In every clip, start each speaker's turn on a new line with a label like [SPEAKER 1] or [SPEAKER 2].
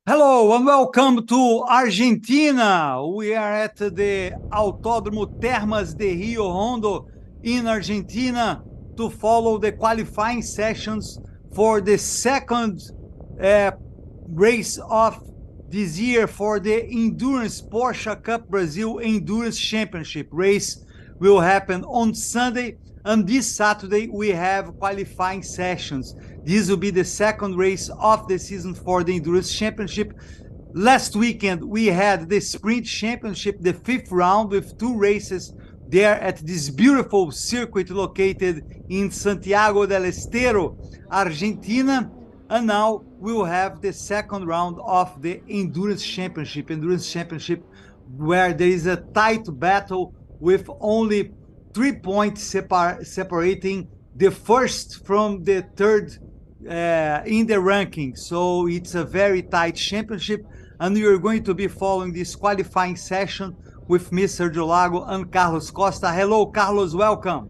[SPEAKER 1] Hello and welcome to Argentina. We are at the Autódromo Termas de Río Hondo in Argentina to follow the qualifying sessions for the second race of this year for the Endurance Porsche Cup Brasil Endurance Championship. Race will happen on Sunday, and this Saturday we have qualifying sessions. This will be the second race of the season for the Endurance Championship. Last weekend, we had the Sprint Championship, the fifth round, with two races there at this beautiful circuit located in Santiago del Estero, Argentina. And now we'll have the second round of the Endurance Championship, where there is a tight battle with only 3 points separating the first from the third in the ranking. So it's a very tight championship, and we are going to be following this qualifying session with Mr. Jolago and Carlos Costa. Hello, Carlos, welcome.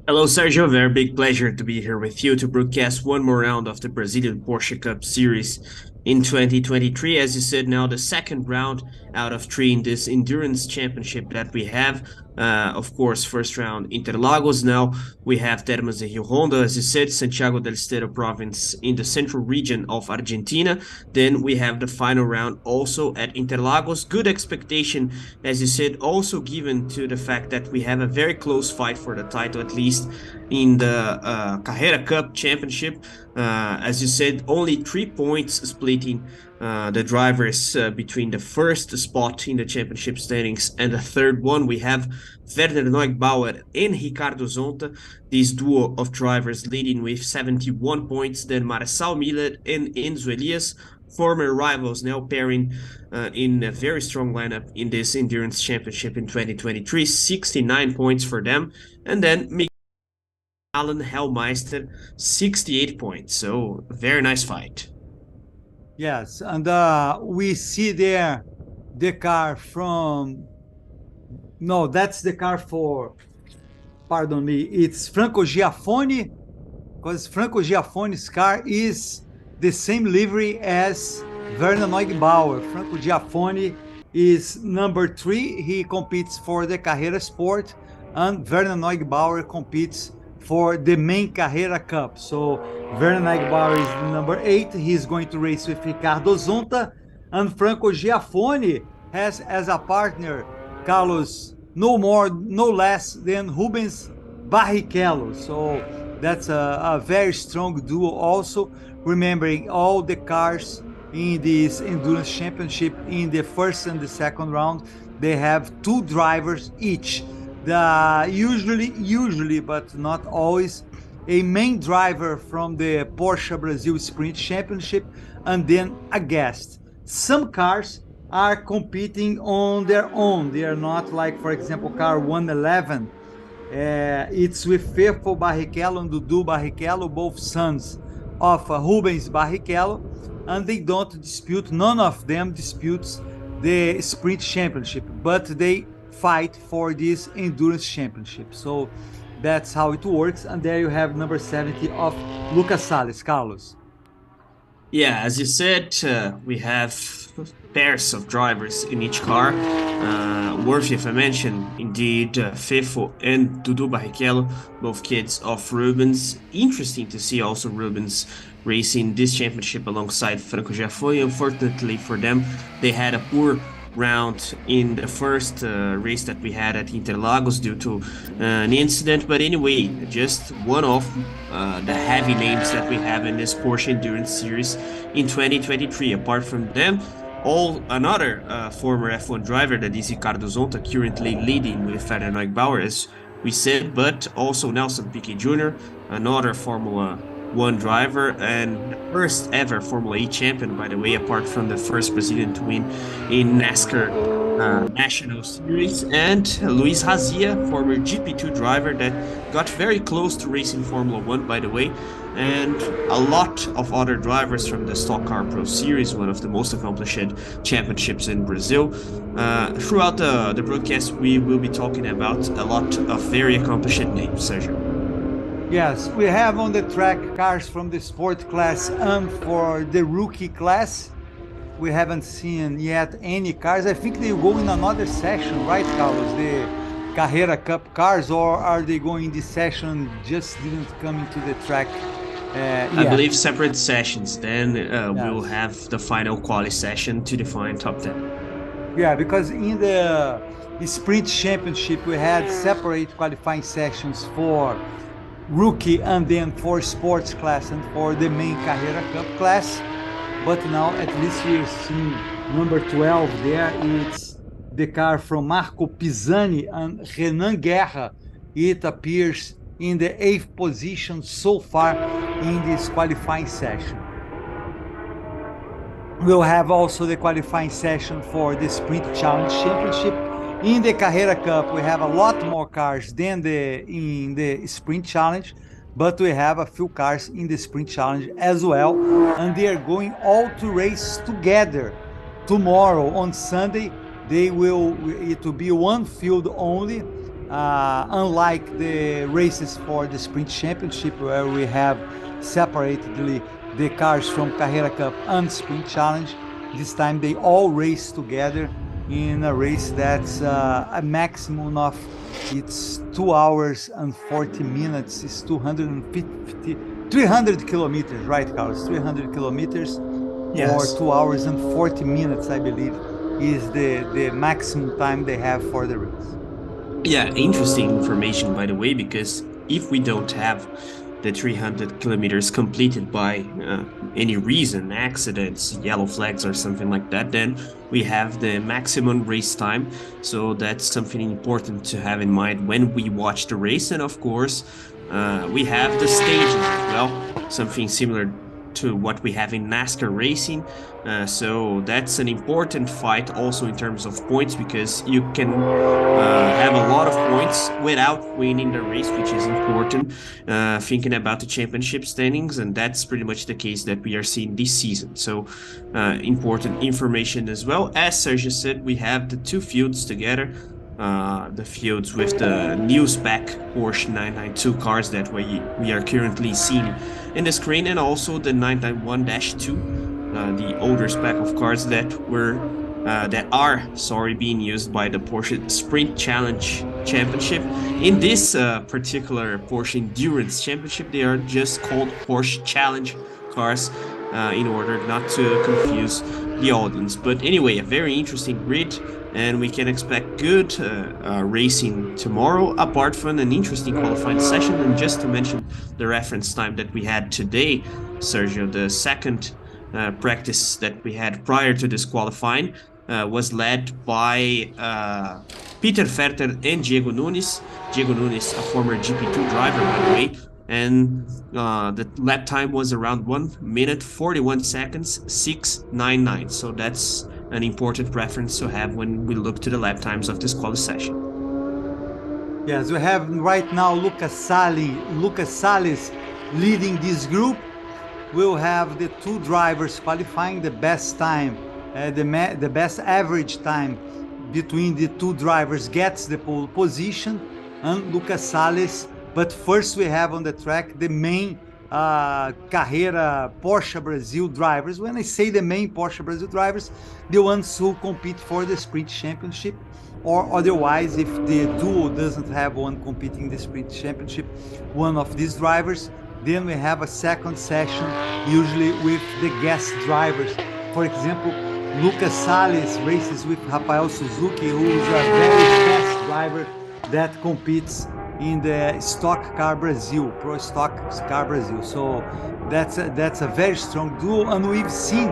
[SPEAKER 2] Hello, Sergio. Very big pleasure to be here with you to broadcast one more round of the Brazilian Porsche Cup Series in 2023. As you said, now the second round out of three in this endurance championship that we have. Of course, first round Interlagos. Now we have Termas de Río Hondo, as you said, Santiago del Estero province in the central region of Argentina. Then we have the final round also at Interlagos. Good expectation, as you said, also given to the fact that we have a very close fight for the title, at least in the Carrera Cup championship. As you said, only 3 points splitting the drivers between the first spot in the championship standings and the third one. We have Werner Neugbauer and Ricardo Zonta, this duo of drivers leading with 71 points. Then Marçal Miller and Enzo Elias, former rivals, now pairing in a very strong lineup in this endurance championship in 2023, 69 points for them. And then Alan Hellmeister, 68 points. So very nice fight.
[SPEAKER 1] Yes, and we see there the car from... No, that's the car for... Pardon me, it's Franco Giafone, because Franco Giafone's car is the same livery as Werner Neugbauer. Franco Giafone is number 3. He competes for the Carrera Sport, and Werner Neugbauer competes for the main Carrera Cup. So Werner Neugbauer is the number 8. He's going to race with Ricardo Zonta, and Franco Giafone has as a partner Carlos, no more, no less than Rubens Barrichello. So that's a very strong duo also, remembering all the cars in this endurance championship in the first and the second round. They have 2 drivers each. Usually, but not always, a main driver from the Porsche Brasil Sprint Championship, and then a guest. Some cars are competing on their own. They are not like, for example, car 111. It's with Fefo Barrichello and Dudu Barrichello, both sons of Rubens Barrichello, and they don't dispute, none of them disputes the Sprint Championship, but they fight for this endurance championship. So that's how it works. And there you have number 70 of Lucas Salles. Carlos.
[SPEAKER 2] Yeah, as you said, we have pairs of drivers in each car. Worthy of a mention, indeed, Fefo and Dudu Barrichello, both kids of Rubens. Interesting to see also Rubens racing this championship alongside Franco Giafone. Unfortunately for them, they had a poor round in the first race that we had at Interlagos due to an incident. But anyway, just one of the heavy names that we have in this Porsche Endurance Series in 2023. Apart from them, another former F1 driver, that is Ricardo Zonta, currently leading with Werner Neugbauer, as we said, but also Nelson Piquet Jr., another Formula 1 driver and first ever Formula E champion, by the way, apart from the first Brazilian to win in NASCAR National Series, and Luiz Razia, former GP2 driver that got very close to racing Formula 1, by the way, and a lot of other drivers from the Stock Car Pro Series, one of the most accomplished championships in Brazil. Throughout the broadcast, we will be talking about a lot of very accomplished names, Sergio.
[SPEAKER 1] Yes, we have on the track cars from the sport class and for the rookie class. we haven't seen yet any cars. I think they go in another session, right, Carlos? The Carrera Cup cars, or are they going in this session, just didn't come into the track
[SPEAKER 2] I believe separate sessions. Then we'll
[SPEAKER 1] Yes.
[SPEAKER 2] have the final quali session to define top 10.
[SPEAKER 1] Yeah, because in the sprint championship, we had separate qualifying sessions for rookie and then for sports class and for the main Carrera Cup class. But now at least we're seeing number 12 there. It's the car from Marco Pisani and Renan Guerra. It appears in the 8th position so far in this qualifying session. We'll have also the qualifying session for the Sprint Challenge Championship. In the Carrera Cup, we have a lot more cars than in the Sprint Challenge, but we have a few cars in the Sprint Challenge as well, and they are going all to race together. Tomorrow, on Sunday, it will be one field only, unlike the races for the Sprint Championship, where we have separately the cars from Carrera Cup and Sprint Challenge. This time they all race together in a race that's a maximum of, it's 2 hours and 40 minutes. It's 300 kilometers, right, Carlos? 300 kilometers,
[SPEAKER 2] Yes.
[SPEAKER 1] or 2 hours and 40 minutes, I believe, is the maximum time they have for the race.
[SPEAKER 2] Yeah, interesting information, by the way, because if we don't have the 300 kilometers completed by any reason, accidents, yellow flags or something like that, then we have the maximum race time. So that's something important to have in mind when we watch the race. And of course, we have the staging as well, something similar to what we have in NASCAR racing. So that's an important fight also in terms of points, because you can have a lot of points without winning the race, which is important thinking about the championship standings, and that's pretty much the case that we are seeing this season. So important information as well. As Sergio said, we have the two fields together. The fields with the new spec Porsche 992 cars that we are currently seeing in the screen, and also the 991-2, the older spec of cars that are being used by the Porsche Sprint Challenge Championship. In this particular Porsche Endurance Championship, they are just called Porsche Challenge cars, in order not to confuse the audience. But anyway, a very interesting grid, and we can expect good racing tomorrow, apart from an interesting qualifying session. And just to mention the reference time that we had today, Sergio, the second practice that we had prior to this qualifying was led by Peter Ferter and Diego Nunes. Diego Nunes, a former GP2 driver, by the way, and the lap time was around 1 minute 41 seconds 6:99. So that's an important reference to have when we look to the lap times of this quali session.
[SPEAKER 1] Yes, we have right now Lucas Salles leading this group. We'll have the two drivers qualifying. The best time, the best average time between the two drivers gets the pole position, and Lucas Salles. But first we have on the track the main Carrera Porsche Brasil drivers. When I say the main Porsche Brasil drivers, the ones who compete for the Sprint Championship, or otherwise, if the duo doesn't have one competing in the Sprint Championship, one of these drivers. Then we have a second session, usually with the guest drivers. For example, Lucas Salles races with Rafael Suzuki, who is a very fast driver that competes in the Stock Car Brasil, Pro Stock Car Brasil. So that's a very strong duo, and we've seen,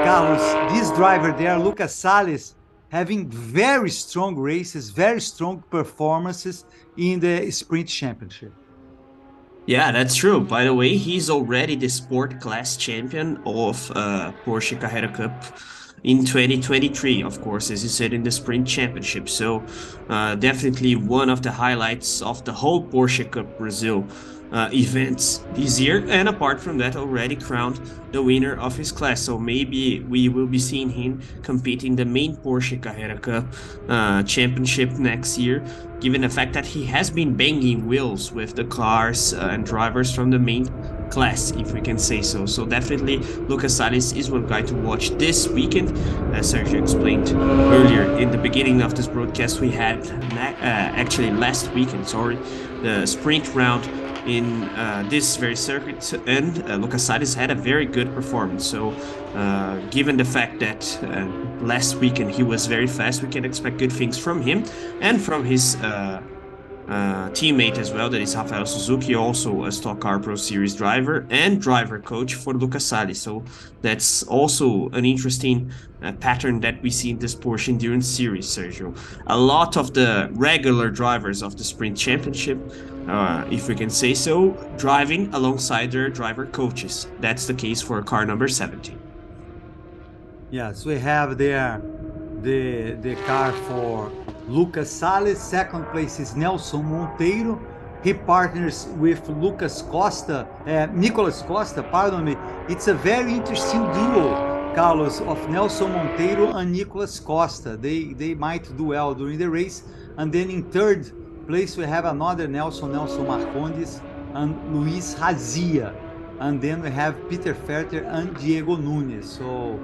[SPEAKER 1] Carlos, this driver there, Lucas Salles, having very strong races, very strong performances in the Sprint Championship.
[SPEAKER 2] Yeah, that's true. By the way, he's already the sport class champion of Porsche Carrera Cup in 2023, of course, as you said, in the Sprint Championship. So definitely one of the highlights of the whole Porsche Cup Brazil events this year, and apart from that, already crowned the winner of his class. So maybe we will be seeing him competing the main Porsche Carrera Cup championship next year, given the fact that he has been banging wheels with the cars and drivers from the main class, if we can say so. So definitely Lucas Salles is one guy to watch this weekend. As Sergio explained earlier in the beginning of this broadcast, we had actually last weekend, the sprint round in this very circuit, and Lucas Salles had a very good performance. So given the fact that last weekend he was very fast, we can expect good things from him and from his teammate as well, that is Rafael Suzuki, also a Stock Car Pro Series driver and driver coach for Lucas Salles. So that's also an interesting pattern that we see in this Porsche Endurance Series, Sergio. A lot of the regular drivers of the Sprint Championship, if we can say so, driving alongside their driver coaches. That's the case for car number 17.
[SPEAKER 1] Yes, we have there the car for Lucas Salles. Second place is Nelson Monteiro. He partners with Nicolas Costa, pardon me. It's a very interesting duo, Carlos, of Nelson Monteiro and Nicolas Costa. They might do well during the race. And then in third place, we have another Nelson Marcondes and Luis Razia. And then we have Peter Ferter and Diego Nunes. So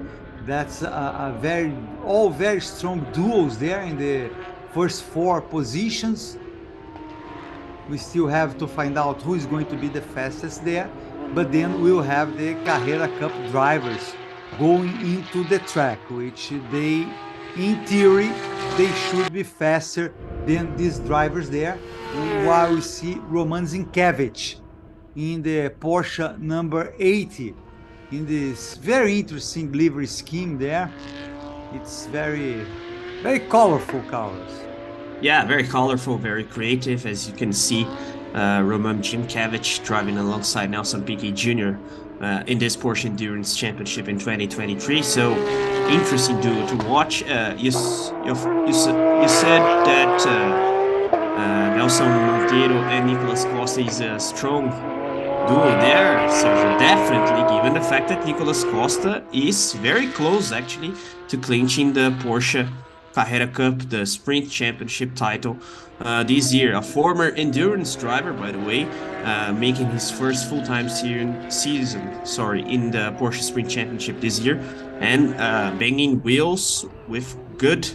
[SPEAKER 1] that's all very strong duos there in the first four positions. We still have to find out who is going to be the fastest there, but then we'll have the Carrera Cup drivers going into the track, which they, in theory, they should be faster than these drivers there, while we see Roman Zinkiewicz in the Porsche number 80 in this very interesting livery scheme there. It's very, very colorful, Carlos.
[SPEAKER 2] Yeah, very colorful, very creative. As you can see, Roman Zinkiewicz driving alongside Nelson Piquet Jr. In this Porsche Endurance Championship in 2023. So interesting duo to watch. You said that Nelson Monteiro and Nicolas Costa is a strong duo there, Sergio. Definitely, given the fact that Nicolas Costa is very close actually to clinching the Porsche Carrera Cup, the Sprint Championship title this year. A former endurance driver, by the way, making his first full-time season in the Porsche Sprint Championship this year, and banging wheels with good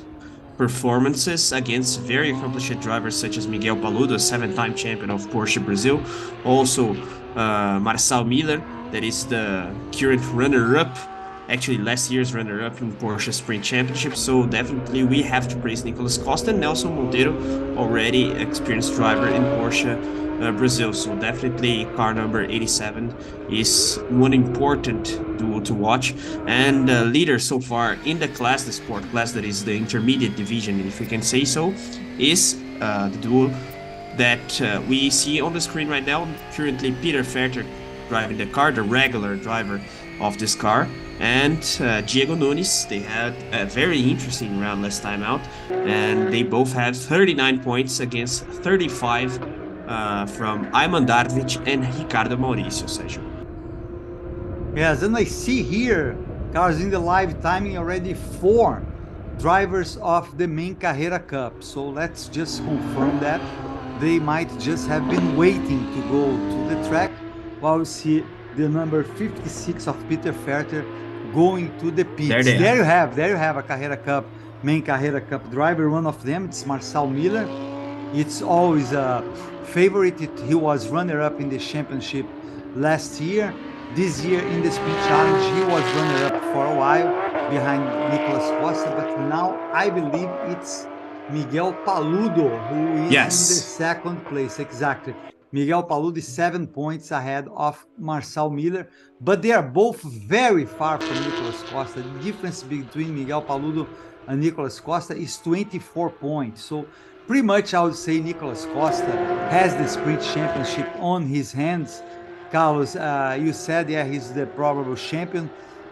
[SPEAKER 2] performances against very accomplished drivers such as Miguel Paludo, 7-time champion of Porsche Brazil. Also, Marcel Miller, that is the current runner-up, actually last year's runner-up in Porsche Sprint Championship. So definitely we have to praise Nicolas Costa and Nelson Monteiro, already experienced driver in Porsche Brazil. So definitely car number 87 is one important duo to watch. And the leader so far in the class, the sport class, that is the intermediate division, if we can say so, is the duo that we see on the screen right now. Currently Peter Ferter driving the car, the regular driver of this car, and Diego Nunes. They had a very interesting round last time out, and they both had 39 points against 35 from Ayman Darvic and Ricardo Mauricio, Sergio.
[SPEAKER 1] Yes, and I see here, Carlos, in the live timing already 4 drivers of the main Carrera Cup. So let's just confirm that they might just have been waiting to go to the track, while we see the number 56 of Peter Ferter going to the pits. There you have a Carrera Cup, main Carrera Cup driver. One of them, it's Marcel Miller. It's always a favorite. He was runner-up in the championship last year. This year in the Sprint Challenge, he was runner-up for a while behind Nicolas Costa, but now I believe it's Miguel Paludo who is in the second place. Exactly. Miguel Paludo is 7 points ahead of Marcel Miller, but they are both very far from Nicolas Costa. The difference between Miguel Paludo and Nicolas Costa is 24 points. So pretty much I would say Nicolas Costa has the Sprint Championship on his hands. Carlos, you said, yeah, he's the probable champion,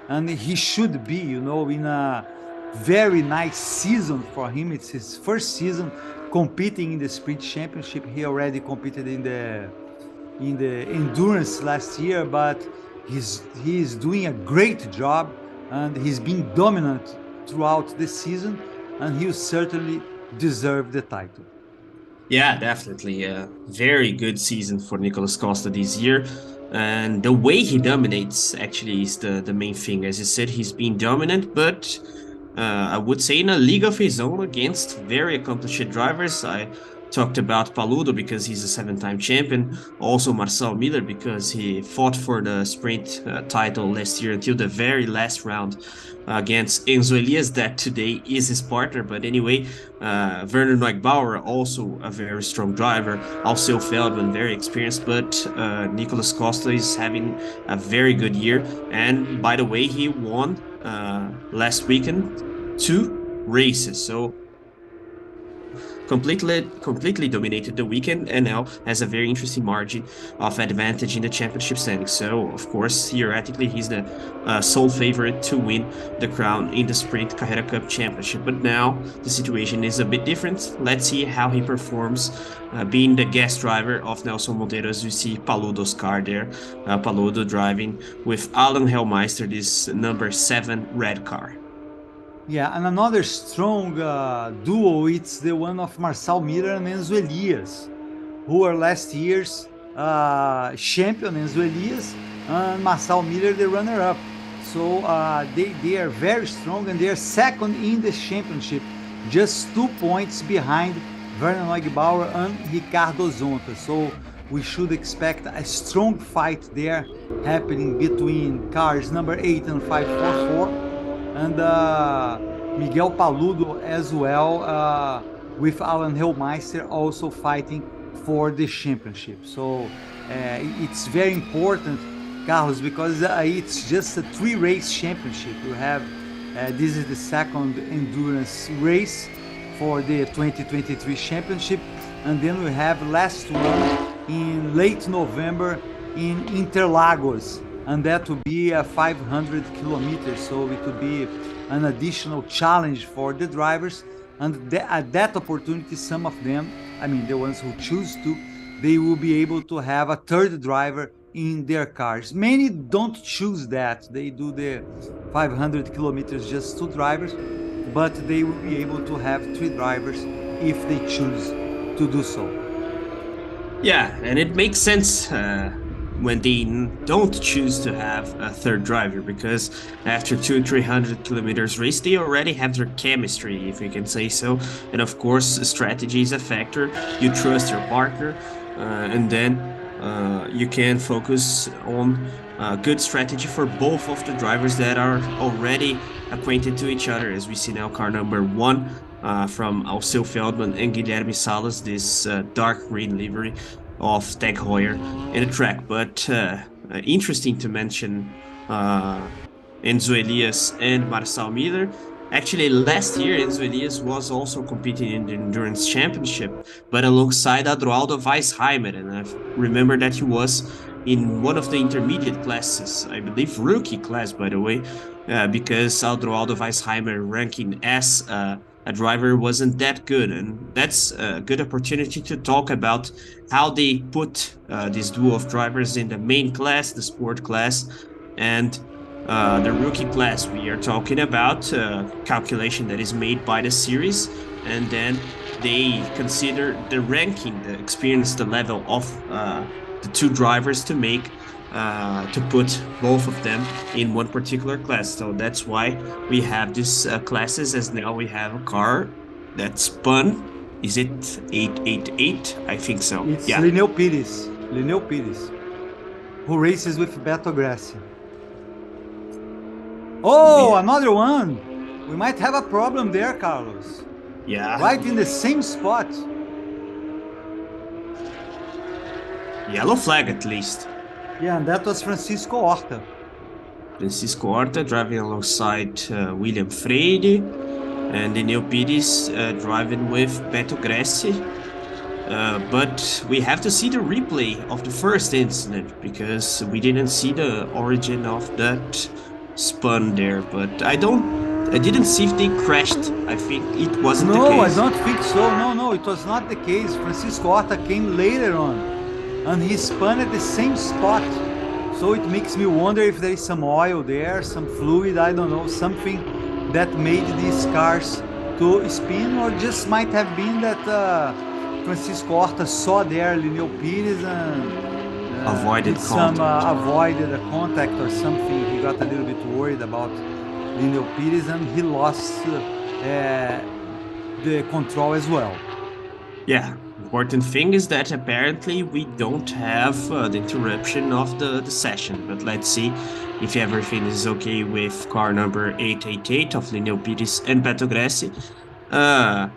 [SPEAKER 1] and he should be, you know, in a very nice season for him. It's his first season competing in the Sprint Championship. He already competed in the endurance last year, but he's doing a great job, and he's been dominant throughout the season, and he'll certainly deserve the title.
[SPEAKER 2] Yeah, definitely a very good season for Nicolas Costa this year. And the way he dominates actually is the main thing. As you said, he's been dominant, but I would say in a league of his own against very accomplished drivers. I talked about Paludo because he's a 7-time champion. Also Marcel Miller because he fought for the sprint title last year until the very last round against Enzo Elias, that today is his partner. But anyway, Werner Neugbauer, also a very strong driver. Also Feldman, very experienced, but Nicolas Costa is having a very good year. And by the way, he won last weekend 2 races. So completely dominated the weekend and now has a very interesting margin of advantage in the championship standings. So of course, theoretically, he's the sole favorite to win the crown in the sprint Carrera Cup championship. But now the situation is a bit different. Let's see how he performs being the guest driver of Nelson Monteiro, as we see Paludo's car there. Paludo driving with Alan Hellmeister, this number 7 red car.
[SPEAKER 1] Yeah, and another strong duo, it's the one of Marcel Miller and Enzo Elias, who were last year's champion, Enzo Elias, and Marcel Miller, the runner-up. So they are very strong, and they are second in the championship, just 2 points behind Werner Neugebauer and Ricardo Zonta. So we should expect a strong fight there happening between cars number 8 and 544. And Miguel Paludo as well, with Alan Hellmeister also fighting for the championship. So it's very important, Carlos, because it's just a 3-race championship. You have this is the second endurance race for the 2023 championship, and then we have last one in late November in Interlagos, and that will be 500 kilometers. So it will be an additional challenge for the drivers. And at that opportunity, some of them, I mean, the ones who choose to, they will be able to have a third driver in their cars. Many don't choose that. They do the 500 kilometers, just 2 drivers, but they will be able to have 3 drivers if they choose to do so.
[SPEAKER 2] Yeah, and it makes sense when they don't choose to have a third driver, because after 200-300 kilometers race, they already have their chemistry, if we can say so. And of course, strategy is a factor. You trust your partner, and then you can focus on good strategy for both of the drivers that are already acquainted to each other, as we see now car number 1 from Alceu Feldman and Guilherme Salas, this dark green livery of Tag Heuer in the track. But interesting to mention Enzo Elias and Marcel Miller. Actually, last year, Enzo Elias was also competing in the Endurance Championship, but alongside Adroaldo Weisheimer. And I remember that he was in one of the intermediate classes, I believe rookie class, by the way, because Adroaldo Weisheimer ranking as a driver wasn't that good. And that's a good opportunity to talk about how they put this duo of drivers in the main class, the sport class, and the rookie class. We are talking about calculation that is made by the series, and then they consider the ranking, the experience, the level of the 2 drivers to make to put both of them in one particular class. So that's why we have these classes, as now we have a car that spun. Is it 888? I think so.
[SPEAKER 1] It's Lineu Pires, who races with Beto Grassi. Oh, yeah. Another one. We might have a problem there, Carlos.
[SPEAKER 2] Yeah.
[SPEAKER 1] Right in the same spot.
[SPEAKER 2] Yellow flag, at least.
[SPEAKER 1] Yeah, and that was Francisco Horta.
[SPEAKER 2] Francisco Horta driving alongside William Freire, and Lineu Pires driving with Beto Grassi. But we have to see the replay of the first incident, because we didn't see the origin of that spun there. But I didn't see if they crashed. I think it wasn't the case.
[SPEAKER 1] No, I don't think so. No, it was not the case. Francisco Horta came later on, and he spun at the same spot. So it makes me wonder if there is some oil there, some fluid, I don't know, something that made these cars to spin, or just might have been that Francisco Horta saw there Lineu Pires and
[SPEAKER 2] avoided
[SPEAKER 1] did some
[SPEAKER 2] contact.
[SPEAKER 1] avoided a contact or something. He got a little bit worried about Lionel Pires, and he lost the control as well.
[SPEAKER 2] Yeah, important thing is that apparently we don't have the interruption of the session, but let's see if everything is okay with car number 888 of Lionel Pires and Beto Gressi.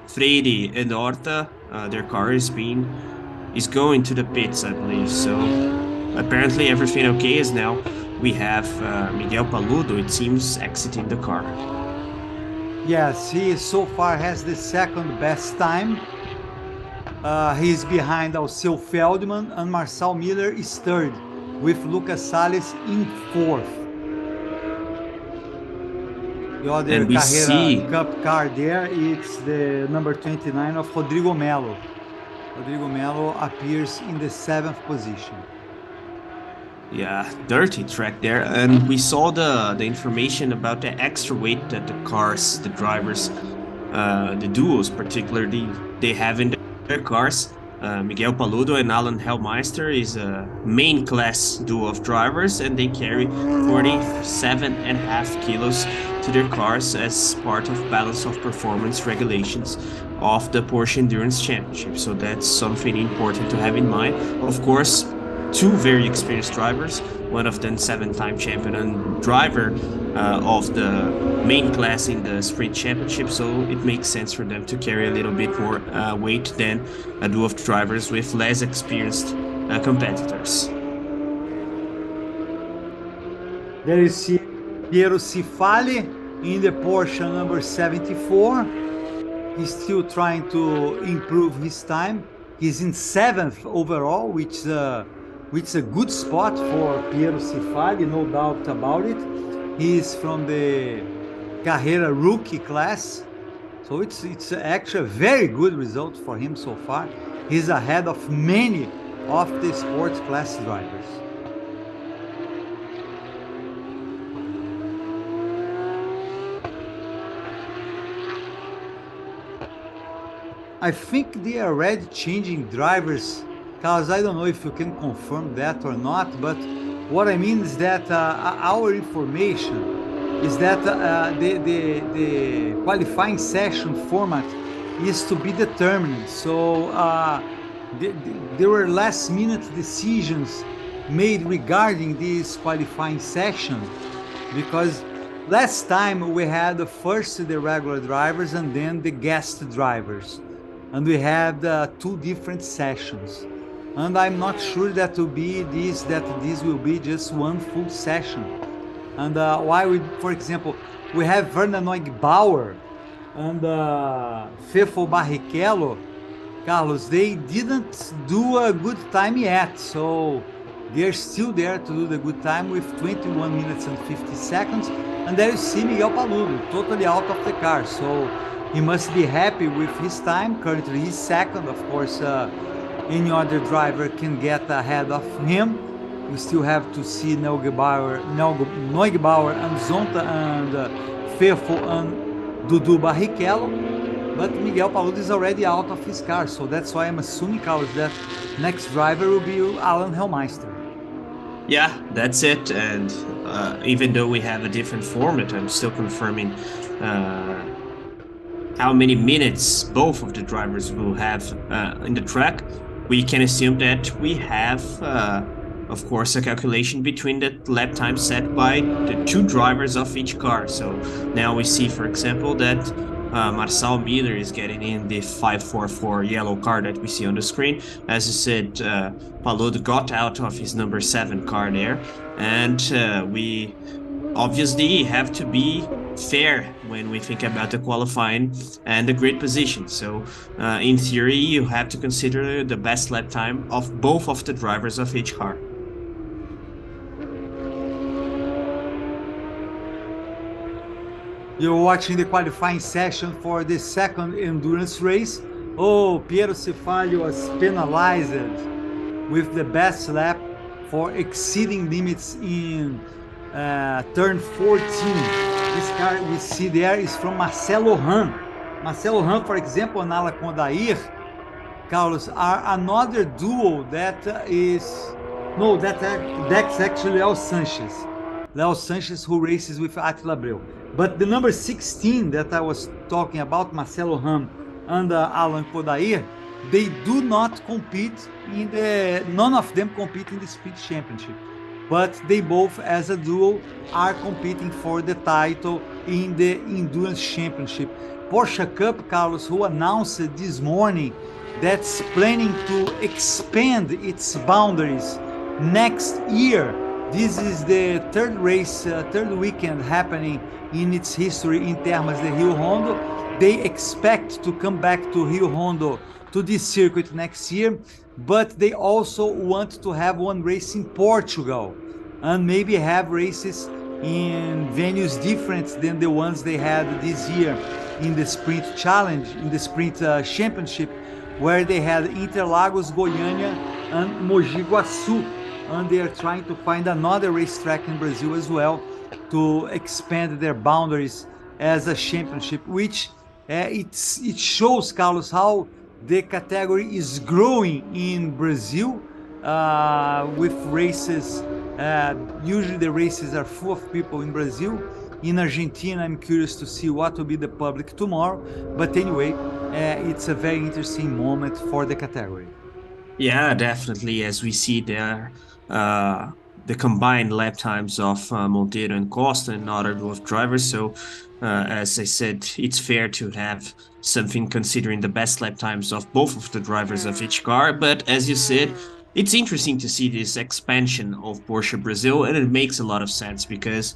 [SPEAKER 2] Freire and Horta, their car is going to the pits, I believe, so apparently everything okay is now. We have Miguel Paludo, it seems, exiting the car.
[SPEAKER 1] Yes, he so far has the second best time. He's behind Alceu Feldman, and Marçal Miller is third, with Lucas Salles in fourth. The other Carrera Cup car there, it's the number 29 of Rodrigo Melo. Rodrigo Melo appears in the 7th position.
[SPEAKER 2] Yeah, dirty track there, and we saw the information about the extra weight that the cars, the drivers, the duos particularly, they have in their cars. Miguel Paludo and Alan Hellmeister is a main class duo of drivers, and they carry 47.5 kilos to their cars as part of balance of performance regulations of the Porsche Endurance Championship. So that's something important to have in mind. Of course, two very experienced drivers, one of them 7-time champion and driver of the main class in the sprint championship, so it makes sense for them to carry a little bit more weight than a duo of drivers with less experienced competitors.
[SPEAKER 1] There you see Piero Cifali in the Porsche number 74. He's still trying to improve his time. He's in 7th overall, which is a good spot for Piero Cifali, no doubt about it. He's from the Carrera rookie class, so it's actually a very good result for him so far. He's ahead of many of the sports class drivers. I think they are already changing drivers, because I don't know if you can confirm that or not, but what I mean is that our information is that the qualifying session format is to be determined. So there were last minute decisions made regarding this qualifying session, because last time we had first the regular drivers and then the guest drivers, and we had 2 different sessions. And I'm not sure that this will be just one full session. And why for example, we have Werner Neugebauer and Fefo Barrichello, Carlos, they didn't do a good time yet, so they're still there to do the good time with 21 minutes and 50 seconds. And there you see Miguel Paludo, totally out of the car, so he must be happy with his time. Currently he's second. Of course, any other driver can get ahead of him. We still have to see Neugebauer and Zonta and Fefo and Dudu Barrichello. But Miguel Paludo is already out of his car, so that's why I'm assuming, Carlos, that next driver will be Alan Hellmeister.
[SPEAKER 2] Yeah, that's it. And even though we have a different format, I'm still confirming how many minutes both of the drivers will have in the track. We can assume that we have, of course, a calculation between the lap time set by the 2 drivers of each car. So now we see, for example, that Marçal Miller is getting in the 544 yellow car that we see on the screen. As you said, Paludo got out of his number 7 car there, and we obviously have to be fair when we think about the qualifying and the grid position. So in theory, you have to consider the best lap time of both of the drivers of each car.
[SPEAKER 1] You're watching the qualifying session for the second endurance race. Oh, Piero Cifali was penalized with the best lap for exceeding limits in turn 14. This car we see there is from Marcelo Han. Marcelo Han, for example, and Ala Condair, Carlos, are another duo that is No, that's actually Leo Sanchez. Leo Sanchez, who races with Attila Abreu. But the number 16 that I was talking about, Marcelo Ram and Alan Kodair, they do not compete none of them compete in the Sprint Championship. But they both, as a duo, are competing for the title in the Endurance Championship. Porsche Cup, Carlos, who announced this morning that's planning to expand its boundaries next year. This is the third race, third weekend happening in its history in Termas de Río Hondo. They expect to come back to Rio Hondo to this circuit next year, but they also want to have one race in Portugal and maybe have races in venues different than the ones they had this year in the Sprint Challenge, in the Sprint Championship, where they had Interlagos, Goiânia, and Mogi Guaçu, and they are trying to find another racetrack in Brazil as well to expand their boundaries as a championship, which it shows, Carlos, how the category is growing in Brazil with races. Usually the races are full of people in Brazil. In Argentina, I'm curious to see what will be the public tomorrow. But anyway, it's a very interesting moment for the category.
[SPEAKER 2] Yeah, definitely. As we see there, the combined lap times of Monteiro and Costa and other both drivers. So, as I said, it's fair to have something considering the best lap times of both of the drivers of each car. But as you said, it's interesting to see this expansion of Porsche Brazil, and it makes a lot of sense because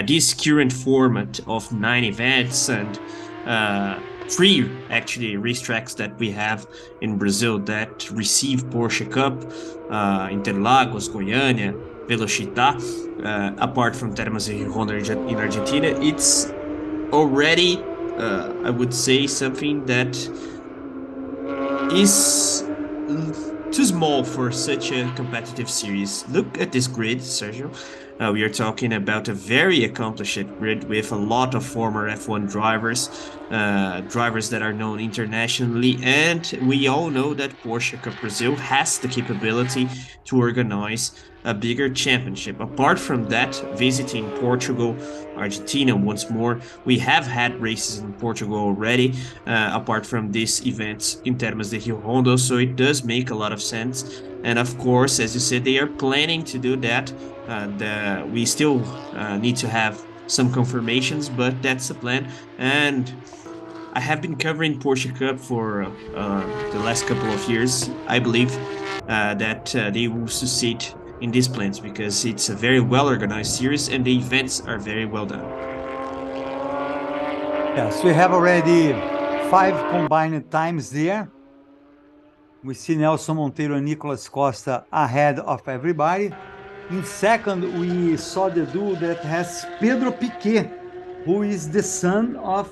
[SPEAKER 2] this current format of 9 events and three actually racetracks that we have in Brazil that receive Porsche Cup, Interlagos, Goiânia, Velocità, apart from Termas de Río Hondo in Argentina, it's already, I would say, something that is too small for such a competitive series. Look at this grid, Sergio. We are talking about a very accomplished grid with a lot of former F1 drivers, drivers that are known internationally, and we all know that Porsche Cup Brazil has the capability to organize a bigger championship. Apart from that, visiting Portugal, Argentina once more, we have had races in Portugal already, apart from these events in Termas de Rio Hondo, so it does make a lot of sense. And of course, as you said, they are planning to do that. We still need to have some confirmations, but that's the plan. And I have been covering Porsche Cup for the last couple of years. I believe that they will succeed in these plans because it's a very well organized series and the events are very well done.
[SPEAKER 1] Yes, we have already 5 combined times there. We see Nelson Monteiro and Nicolas Costa ahead of everybody. In second, we saw the duo that has Pedro Piquet, who is the son of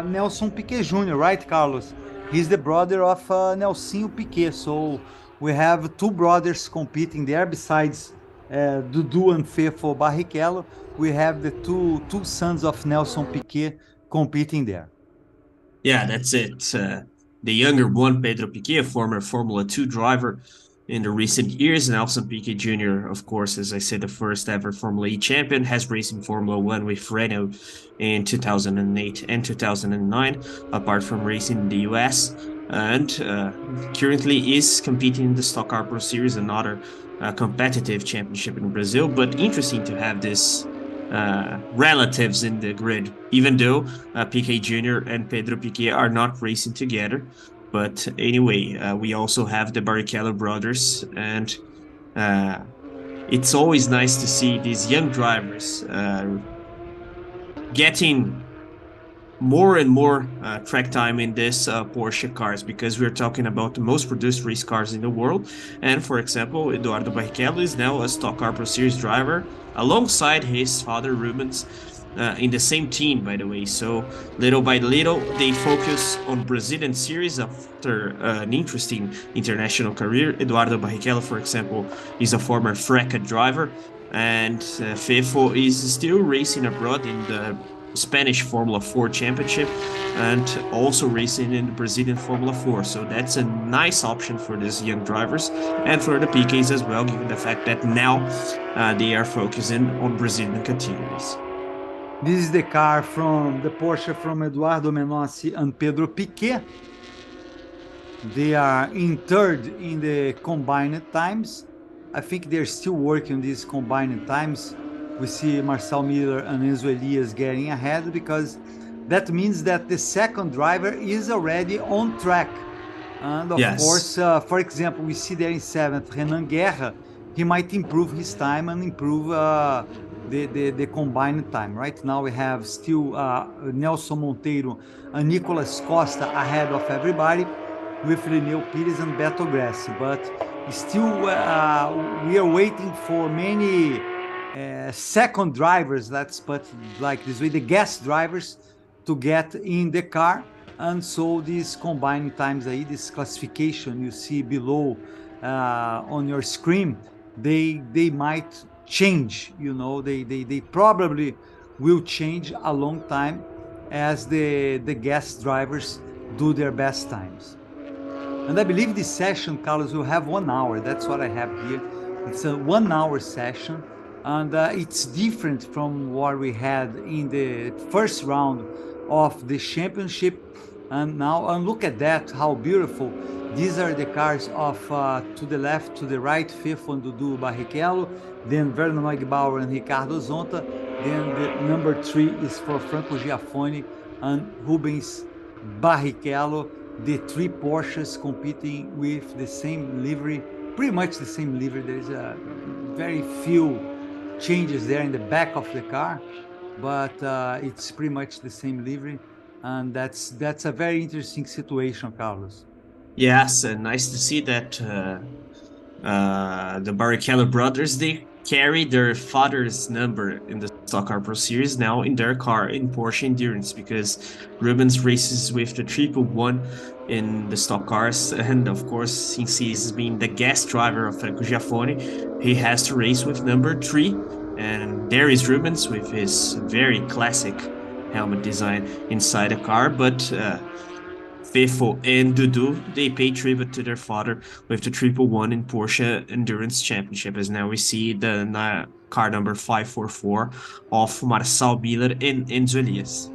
[SPEAKER 1] Nelson Piquet Jr., right, Carlos? He's the brother of Nelsinho Piquet. So we have 2 brothers competing there besides Dudu and Fefo Barrichello. We have the two sons of Nelson Piquet competing there.
[SPEAKER 2] Yeah, that's it. The younger one, Pedro Piquet, a former Formula 2 driver in the recent years, and Nelson Piquet Jr., of course, as I said, the first ever Formula E champion, has raced in Formula 1 with Renault in 2008 and 2009, apart from racing in the US, and currently is competing in the Stock Car Pro Series, another competitive championship in Brazil. But interesting to have this relatives in the grid, even though Piquet Jr. and Pedro Piquet are not racing together. But anyway, we also have the Barrichello brothers, and it's always nice to see these young drivers getting more and more track time in this Porsche cars, because we're talking about the most produced race cars in the world. And for example, Eduardo Barrichello is now a Stock Car Pro Series driver alongside his father Rubens in the same team, by the way. So little by little, they focus on Brazilian series after an interesting international career. Eduardo Barrichello, for example, is a former FRECA driver, and Fefo is still racing abroad in the Spanish Formula 4 Championship and also racing in the Brazilian Formula 4. So that's a nice option for these young drivers and for the PKs as well, given the fact that now they are focusing on Brazilian categories.
[SPEAKER 1] This is the car from the Porsche from Eduardo Menossi and Pedro Piquet. They are in third in the combined times. I think they're still working on these combined times. We see Marcel Miller and Enzo Elias getting ahead because that means that the second driver is already on track. And of course, for example, we see there in seventh, Renan Guerra, he might improve his time and improve the combined time. Right now we have still Nelson Monteiro and Nicolas Costa ahead of everybody with Lineu Pires and Beto Grassi, but still we are waiting for many second drivers, let's put like this way, the guest drivers to get in the car. And so these combined times, this classification you see below on your screen, they might change, you know, they probably will change a long time as the guest drivers do their best times. And I believe this session, Carlos, will have 1 hour. That's what I have here. It's a 1 hour session, and it's different from what we had in the first round of the championship. And now, and look at that, how beautiful. These are the cars of, to the left, to the right, Fefo and Dudu Barrichello, then Vernon Neugebauer and Ricardo Zonta, then the number 3 is for Franco Giaffoni and Rubens Barrichello, the 3 Porsches competing with the same livery, pretty much the same livery. There's a very few changes there in the back of the car, but it's pretty much the same livery. And that's a very interesting situation, Carlos.
[SPEAKER 2] Yes, and nice to see that the Barrichello brothers, they carry their father's number in the Stock Car Pro Series now in their car in Porsche Endurance, because Rubens races with the 111 in the stock cars, and of course, since he's been the guest driver of Franco Giaffoni, he has to race with number 3, and there is Rubens with his very classic helmet design inside the car, but Fefo and Dudu, they pay tribute to their father with the 111 in Porsche Endurance Championship, as now we see the car number 544 of Marcel Miller and Enzo Elias.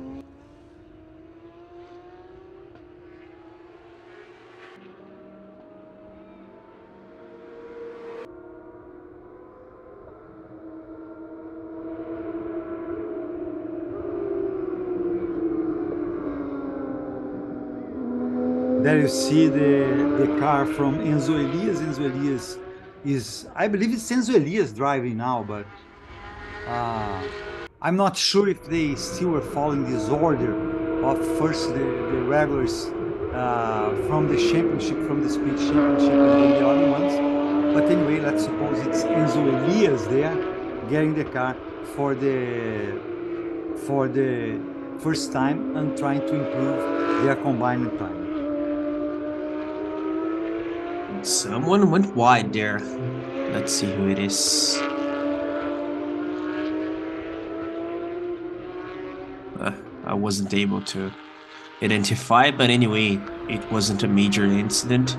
[SPEAKER 1] There you see the car from Enzo Elias. Enzo Elias is, I believe it's Enzo Elias driving now, but I'm not sure if they still are following this order of first the regulars from the championship, from the speed championship, and then the other ones. But anyway, let's suppose it's Enzo Elias there getting the car for the first time and trying to improve their combined time.
[SPEAKER 2] Someone went wide there. Let's see who it is. I wasn't able to identify, but anyway, it wasn't a major incident.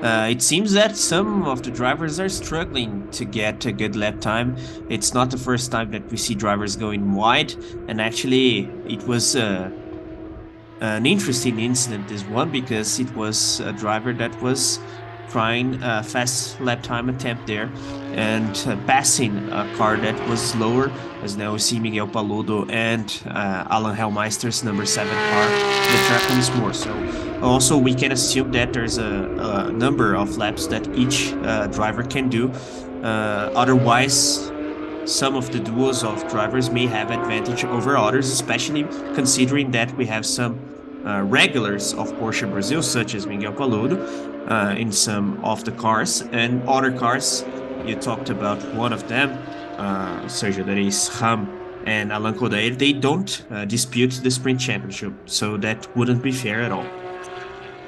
[SPEAKER 2] It seems that some of the drivers are struggling to get a good lap time. It's not the first time that we see drivers going wide, and actually it was an interesting incident, this one, because it was a driver that was trying a fast lap time attempt there and passing a car that was slower, as now we see Miguel Paludo and Alan Hellmeister's number 7 car in the track once more. So also we can assume that there's a number of laps that each driver can do. Otherwise, some of the duos of drivers may have advantage over others, especially considering that we have some regulars of Porsche Brazil, such as Miguel Paludo, in some of the cars, and other cars. You talked about one of them, Sergio, that is Ram and Alan Kodair. They don't dispute the sprint championship, so that wouldn't be fair at all.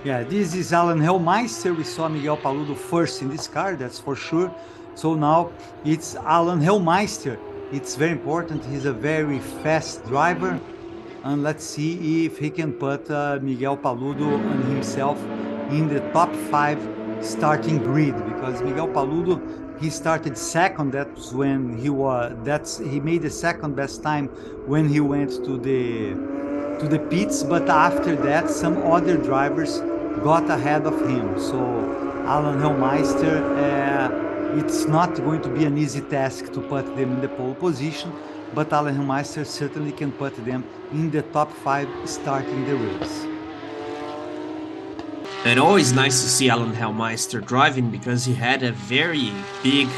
[SPEAKER 1] Yeah, this is Alan Hellmeister. We saw Miguel Paludo first in this car, that's for sure. So now it's Alan Hellmeister. It's very important. He's a very fast driver. and let's see if he can put Miguel Paludo and himself in the top 5 starting grid, because Miguel Paludo, he started second. That's when he made the second best time when he went to the pits, but after that some other drivers got ahead of him. So Alan Hellmeister, it's not going to be an easy task to put them in the pole position, but Alan Hellmeister certainly can put them in the top 5 starting the race.
[SPEAKER 2] And always nice to see Alan Hellmeister driving, because he had a very big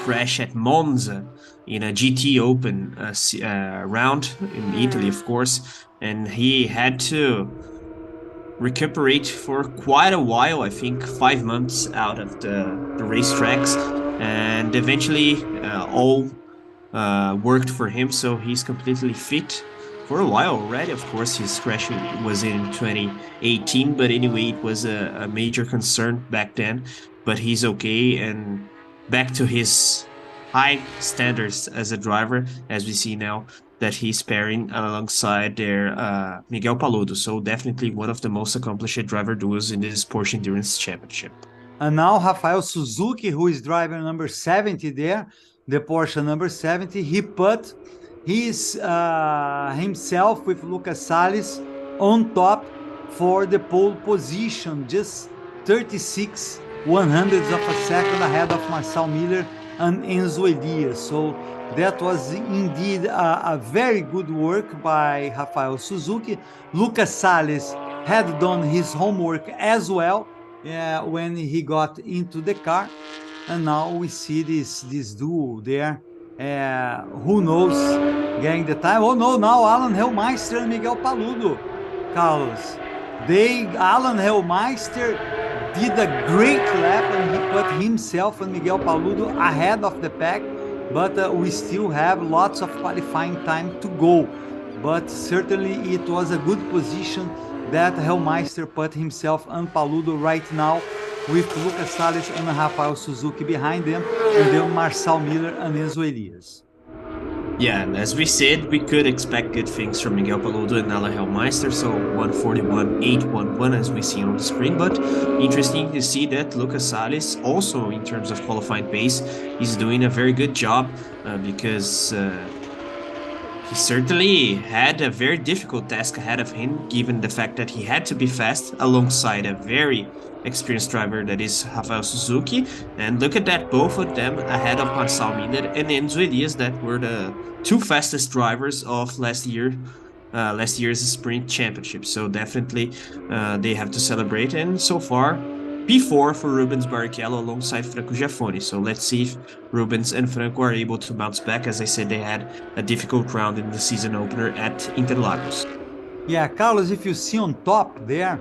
[SPEAKER 2] crash at Monza in a GT Open round in Italy, of course, and he had to recuperate for quite a while, I think 5 months out of the racetracks, and eventually all worked for him, so he's completely fit for a while already. Of course, his crash was in 2018, but anyway, it was a major concern back then, but he's okay and back to his high standards as a driver, as we see now that he's pairing alongside their Miguel Paludo. So definitely one of the most accomplished driver duos in this Porsche Endurance Championship.
[SPEAKER 1] And now Rafael Suzuki, who is driver number 70 there, the Porsche number 70, he put himself with Lucas Salles on top for the pole position, just 36 100ths of a second ahead of Marcel Miller and Enzo Elias. So that was indeed a very good work by Rafael Suzuki. Lucas Salles had done his homework as well when he got into the car, and now we see this duo there. Who knows, getting the time. Oh no, now Alan Hellmeister and Miguel Paludo, Carlos. Alan Hellmeister did a great lap, and he put himself and Miguel Paludo ahead of the pack, but we still have lots of qualifying time to go. But certainly it was a good position that Hellmeister put himself and Paludo right now, with Lucas Salles and Rafael Suzuki behind them, and then Marcel Miller and Enzo Elias.
[SPEAKER 2] Yeah, and as we said, we could expect good things from Miguel Paludo and Alan Hellmeister, so 141.811 as we see on the screen, but interesting to see that Lucas Salles also, in terms of qualifying pace, is doing a very good job, because he certainly had a very difficult task ahead of him, given the fact that he had to be fast alongside a very experienced driver that is Rafael Suzuki. And look at that, both of them ahead of Marcel Miller and Enzo Elias, that were the 2 fastest drivers of last year's sprint championship. So definitely they have to celebrate. And so far, P4 for Rubens Barrichello alongside Franco Giaffoni. So let's see if Rubens and Franco are able to bounce back. As I said, they had a difficult round in the season opener at Interlagos.
[SPEAKER 1] Yeah, Carlos, if you see on top there,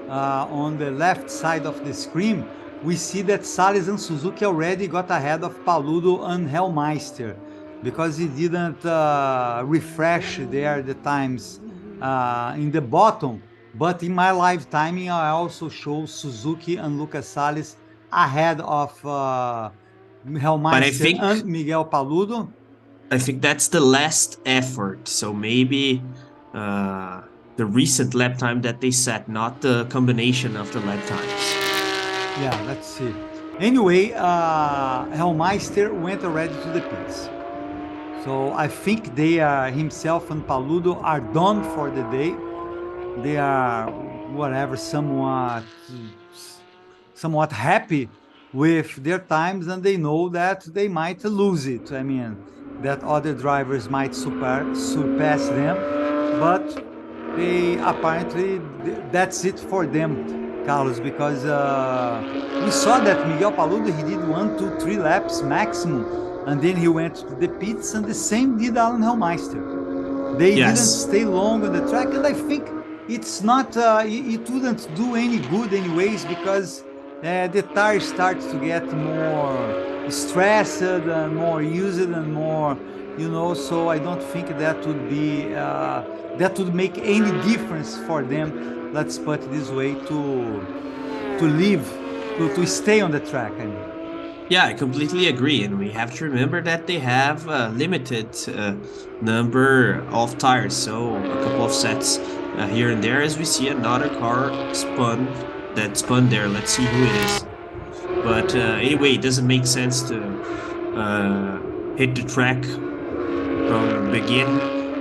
[SPEAKER 1] on the left side of the screen, we see that Salles and Suzuki already got ahead of Paludo and Hellmeister, because he didn't refresh there the times in the bottom. But in my live timing, I also show Suzuki and Lucas Salles ahead of Hellmeister and Miguel Paludo.
[SPEAKER 2] I think that's the last effort. So maybe the recent lap time that they set, not the combination of the lap times.
[SPEAKER 1] Yeah, let's see. Anyway, Hellmeister went already to the pits. So I think himself and Paludo are done for the day. They are somewhat happy with their times, and they know that they might lose it. I mean, that other drivers might surpass them, but they apparently, that's it for them, Carlos, because we saw that Miguel Paludo, he did 1, 2, 3 laps maximum, and then he went to the pits, and the same did Alan Hellmeister. They didn't stay long on the track, and I think it's not, it wouldn't do any good anyways, because the tires start to get more stressed and more used and more, so I don't think that would be, that would make any difference for them, let's put it this way, to stay on the track, I mean.
[SPEAKER 2] Yeah, I completely agree, and we have to remember that they have a limited number of tires, so a couple of sets here and there. As we see another car spun there. Let's see who it is. But anyway, it doesn't make sense to hit the track from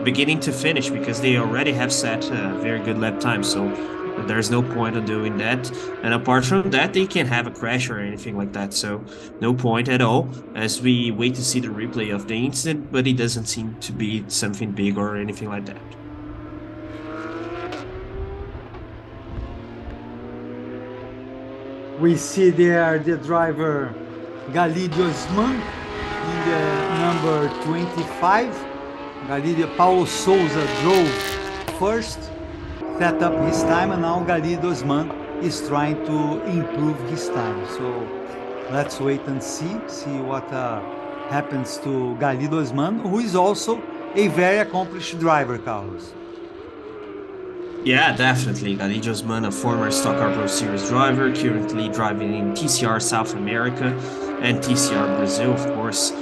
[SPEAKER 2] beginning to finish because they already have set a very good lap time. So there's no point of doing that. And apart from that, they can have a crash or anything like that. So no point at all as we wait to see the replay of the incident, but it doesn't seem to be something big or anything like that.
[SPEAKER 1] We see there the driver Galidio Osman in the number 25. Galidio Paulo Souza drove first, set up his time, and now Galidio Osman is trying to improve his time. So let's wait and see what happens to Galidio Osman, who is also a very accomplished driver, Carlos.
[SPEAKER 2] Yeah, definitely. Galidio Osman, a former Stock Car Pro Series driver, currently driving in TCR South America and TCR Brazil, of course,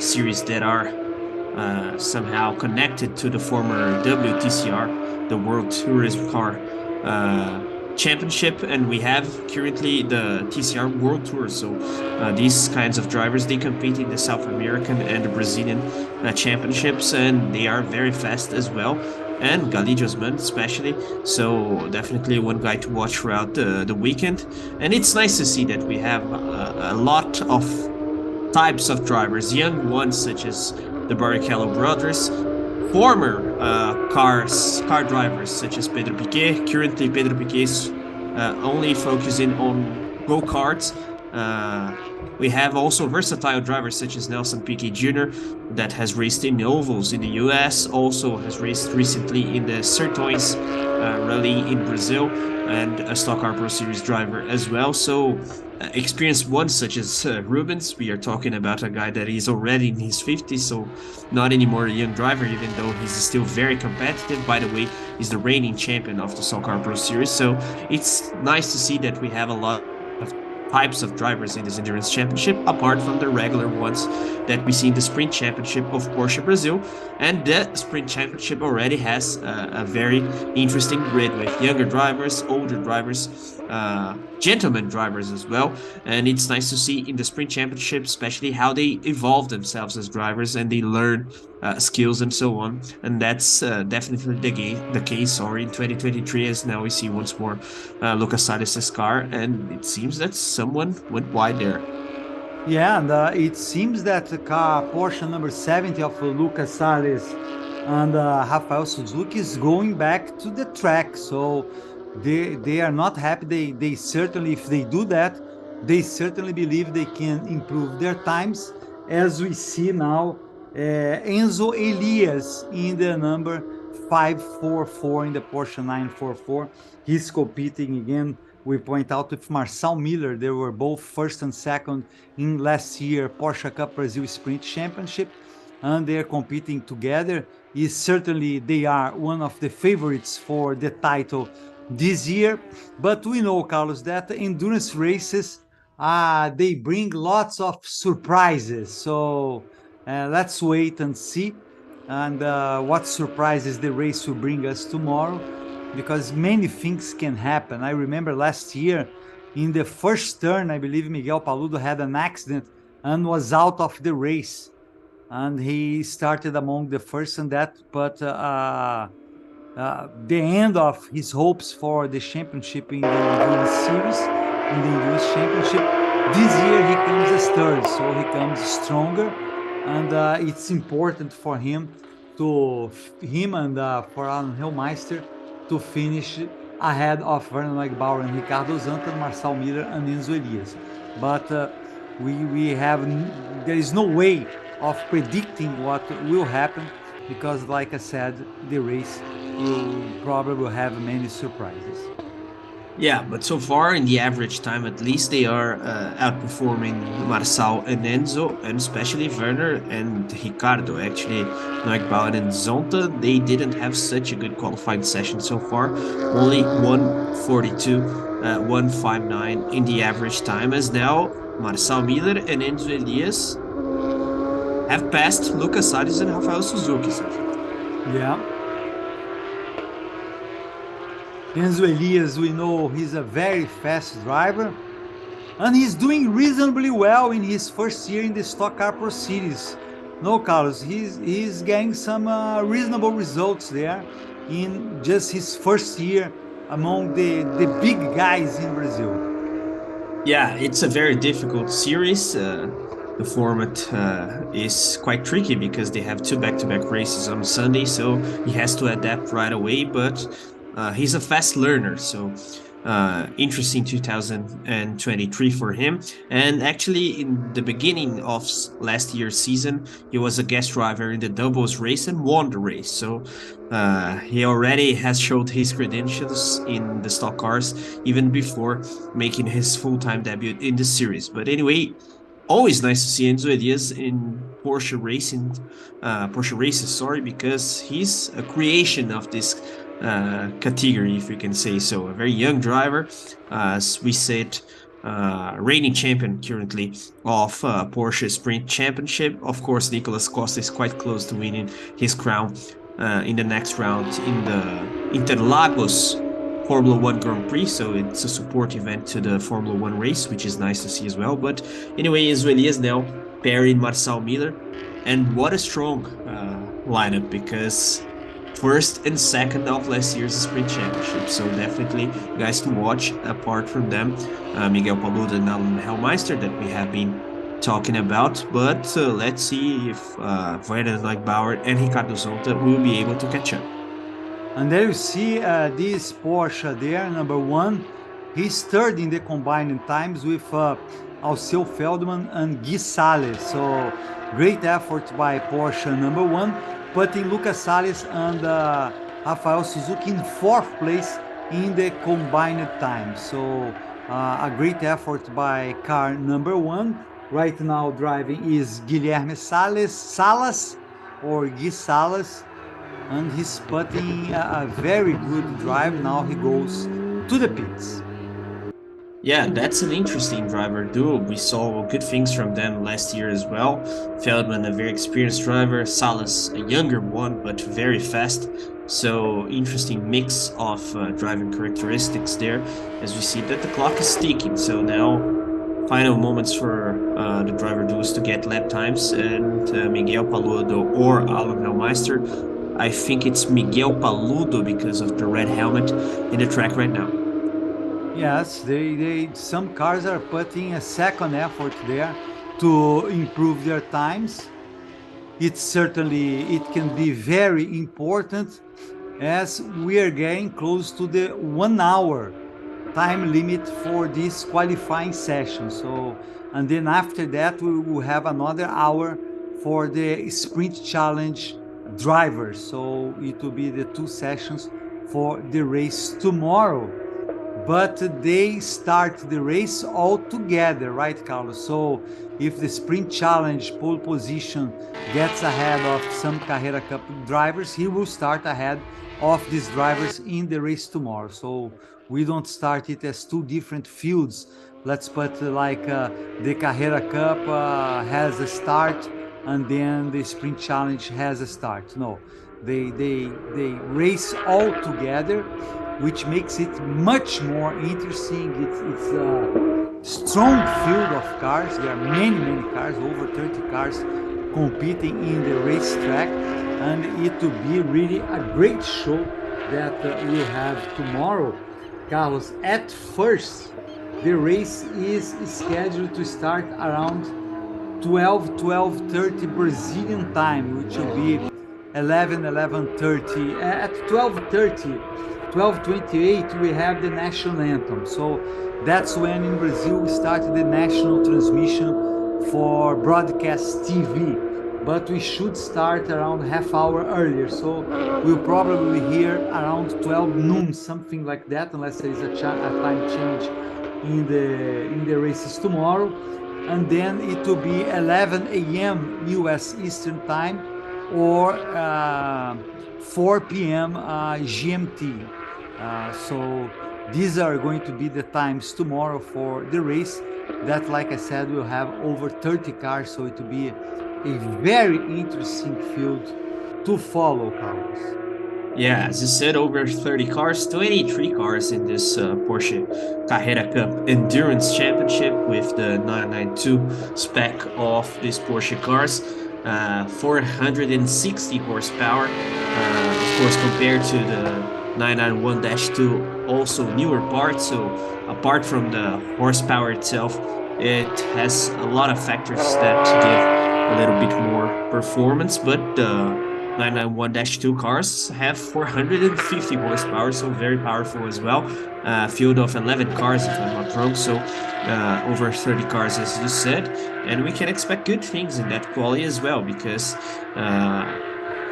[SPEAKER 2] series that are somehow connected to the former WTCR, the World Tourism Car Championship, and we have currently the TCR World Tour. So these kinds of drivers, they compete in the South American and the Brazilian championships, and they are very fast as well. And Galidio Osman especially, so definitely one guy to watch throughout the weekend. And it's nice to see that we have a lot of types of drivers, young ones such as the Barrichello brothers, former car drivers such as Pedro Piquet. Currently, Pedro Piquet is only focusing on go-karts. We have also versatile drivers such as Nelson Piquet Jr. that has raced in ovals in the US, also has raced recently in the Sertões Rally in Brazil, and a Stock Car Pro Series driver as well. So experienced ones such as Rubens. We are talking about a guy that is already in his 50s, so not anymore a young driver, even though he's still very competitive. By the way, he's the reigning champion of the Stock Car Pro Series. So it's nice to see that we have a lot of types of drivers in this endurance championship, apart from the regular ones that we see in the sprint championship of Porsche Brazil. And the sprint championship already has a very interesting grid with younger drivers, older drivers, gentlemen drivers as well. And it's nice to see in the sprint championship especially how they evolve themselves as drivers and they learn skills and so on. And that's definitely the case in 2023, as now we see once more Lucas Salles' car, and it seems that someone went wide there.
[SPEAKER 1] Yeah, and it seems that the car Porsche number 70 of Lucas Salles and Rafael Suzuki is going back to the track. So they are not happy. They certainly, if they do that, they certainly believe they can improve their times. As we see now, Enzo Elias in the number 544 in the Porsche 944. He's competing again. We point out with Marcel Miller. They were both first and second in last year Porsche Cup Brasil Sprint Championship, and they're competing together. Certainly they are one of the favorites for the title this year. But we know, Carlos, that endurance races, they bring lots of surprises. So let's wait and see and what surprises the race will bring us tomorrow, because many things can happen. I remember last year in the first turn, I believe Miguel Paludo had an accident and was out of the race, and he started among the first and that, but the end of his hopes for the championship in the endurance series, in the endurance championship. This year he comes as third, so he comes stronger, and it's important for him and for Alan Hillmeister to finish ahead of Vernon Negbauer and Ricardo Zanten, Marcel Miller and Enzo Elias. But there is no way of predicting what will happen, because like I said, the race will probably have many surprises.
[SPEAKER 2] Yeah, but so far in the average time, at least they are outperforming Marçal and Enzo, and especially Werner and Ricardo. Actually, Negbauer and Zonta, they didn't have such a good qualifying session so far. Only 1:42, 1:59 in the average time. As now Marçal Miller and Enzo Elias have passed Lucas Salles and Rafael Suzuki.
[SPEAKER 1] Yeah. Enzo Elias, we know he's a very fast driver, and he's doing reasonably well in his first year in the Stock Car Pro Series. No, Carlos, he's getting some reasonable results there in just his first year among the big guys in Brazil.
[SPEAKER 2] Yeah, it's a very difficult series. The format is quite tricky because they have two back-to-back races on Sunday, so he has to adapt right away. But he's a fast learner, so interesting 2023 for him. And actually, in the beginning of last year's season, he was a guest driver in the doubles race and won the race. So he already has showed his credentials in the stock cars even before making his full-time debut in the series. But anyway, always nice to see Enzo Elias in Porsche racing, Porsche races, sorry, because he's a creation of this category, if you can say so. A very young driver, as we said, reigning champion currently of Porsche Sprint Championship. Of course, Nicolas Costa is quite close to winning his crown in the next round in the Interlagos Formula One Grand Prix, so it's a support event to the Formula One race, which is nice to see as well. But anyway, Enzo Elias now pairing Marçal Miller, and what a strong lineup, because first and second of last year's Sprint Championship, so definitely guys to watch. Apart from them, Miguel Paludo and Alan Hellmeister that we have been talking about, but let's see if Werner Neubauer and Ricardo Zonta will be able to catch up.
[SPEAKER 1] And there you see this Porsche there, number one. He's third in the combined times with Alceu Feldman and Gui Salles. So great effort by Porsche number one, putting Lucas Salles and Rafael Suzuki in fourth place in the combined time. So a great effort by car number one. Right now driving is Guilherme Salas or Gui Salas, and he's putting a very good drive. Now he goes to the pits.
[SPEAKER 2] Yeah, that's an interesting driver duo. We saw good things from them last year as well. Feldman, a very experienced driver, Salas, a younger one, but very fast. So interesting mix of driving characteristics there, as we see that the clock is ticking. So now final moments for the driver duos to get lap times, and Miguel Paludo or Alan Hellmeister. I think it's Miguel Paludo because of the red helmet in the track right now.
[SPEAKER 1] Yes, some cars are putting a second effort there to improve their times. It can be very important, as we are getting close to the 1 hour time limit for this qualifying session. So, and then after that, we will have another hour for the sprint challenge drivers. So it will be the two sessions for the race tomorrow. But they start the race all together, right, Carlos? So if the sprint challenge pole position gets ahead of some Carrera Cup drivers, he will start ahead of these drivers in the race tomorrow. So we don't start it as two different fields. Let's put like the Carrera Cup has a start and then the sprint challenge has a start. No, they race all together, which makes it much more interesting. It's a strong field of cars. There are many cars, over 30 cars competing in the racetrack, and it will be really a great show that we'll have tomorrow. Carlos, at first, the race is scheduled to start around 12:30 Brazilian time, which will be 11:30. At 12:28 we have the national anthem. So that's when in Brazil we started the national transmission for broadcast TV. But we should start around half hour earlier. So we'll probably hear around 12 noon, something like that, unless there is a time change in the races tomorrow. And then it will be 11 a.m. US Eastern Time or 4 p.m. GMT. So these are going to be the times tomorrow for the race. that, like I said, will have over 30 cars, so it will be a very interesting field to follow, Carlos.
[SPEAKER 2] Yeah, as you said, over 30 cars, 23 cars in this Porsche Carrera Cup Endurance Championship with the 992 spec of these Porsche cars. 460 horsepower, of course, compared to the 991-2, also newer parts. So apart from the horsepower itself, it has a lot of factors that give a little bit more performance, but the 991-2 cars have 450 horsepower, so very powerful as well. Field of 11 cars, if I'm not wrong, so over 30 cars, as you said. And we can expect good things in that quality as well, because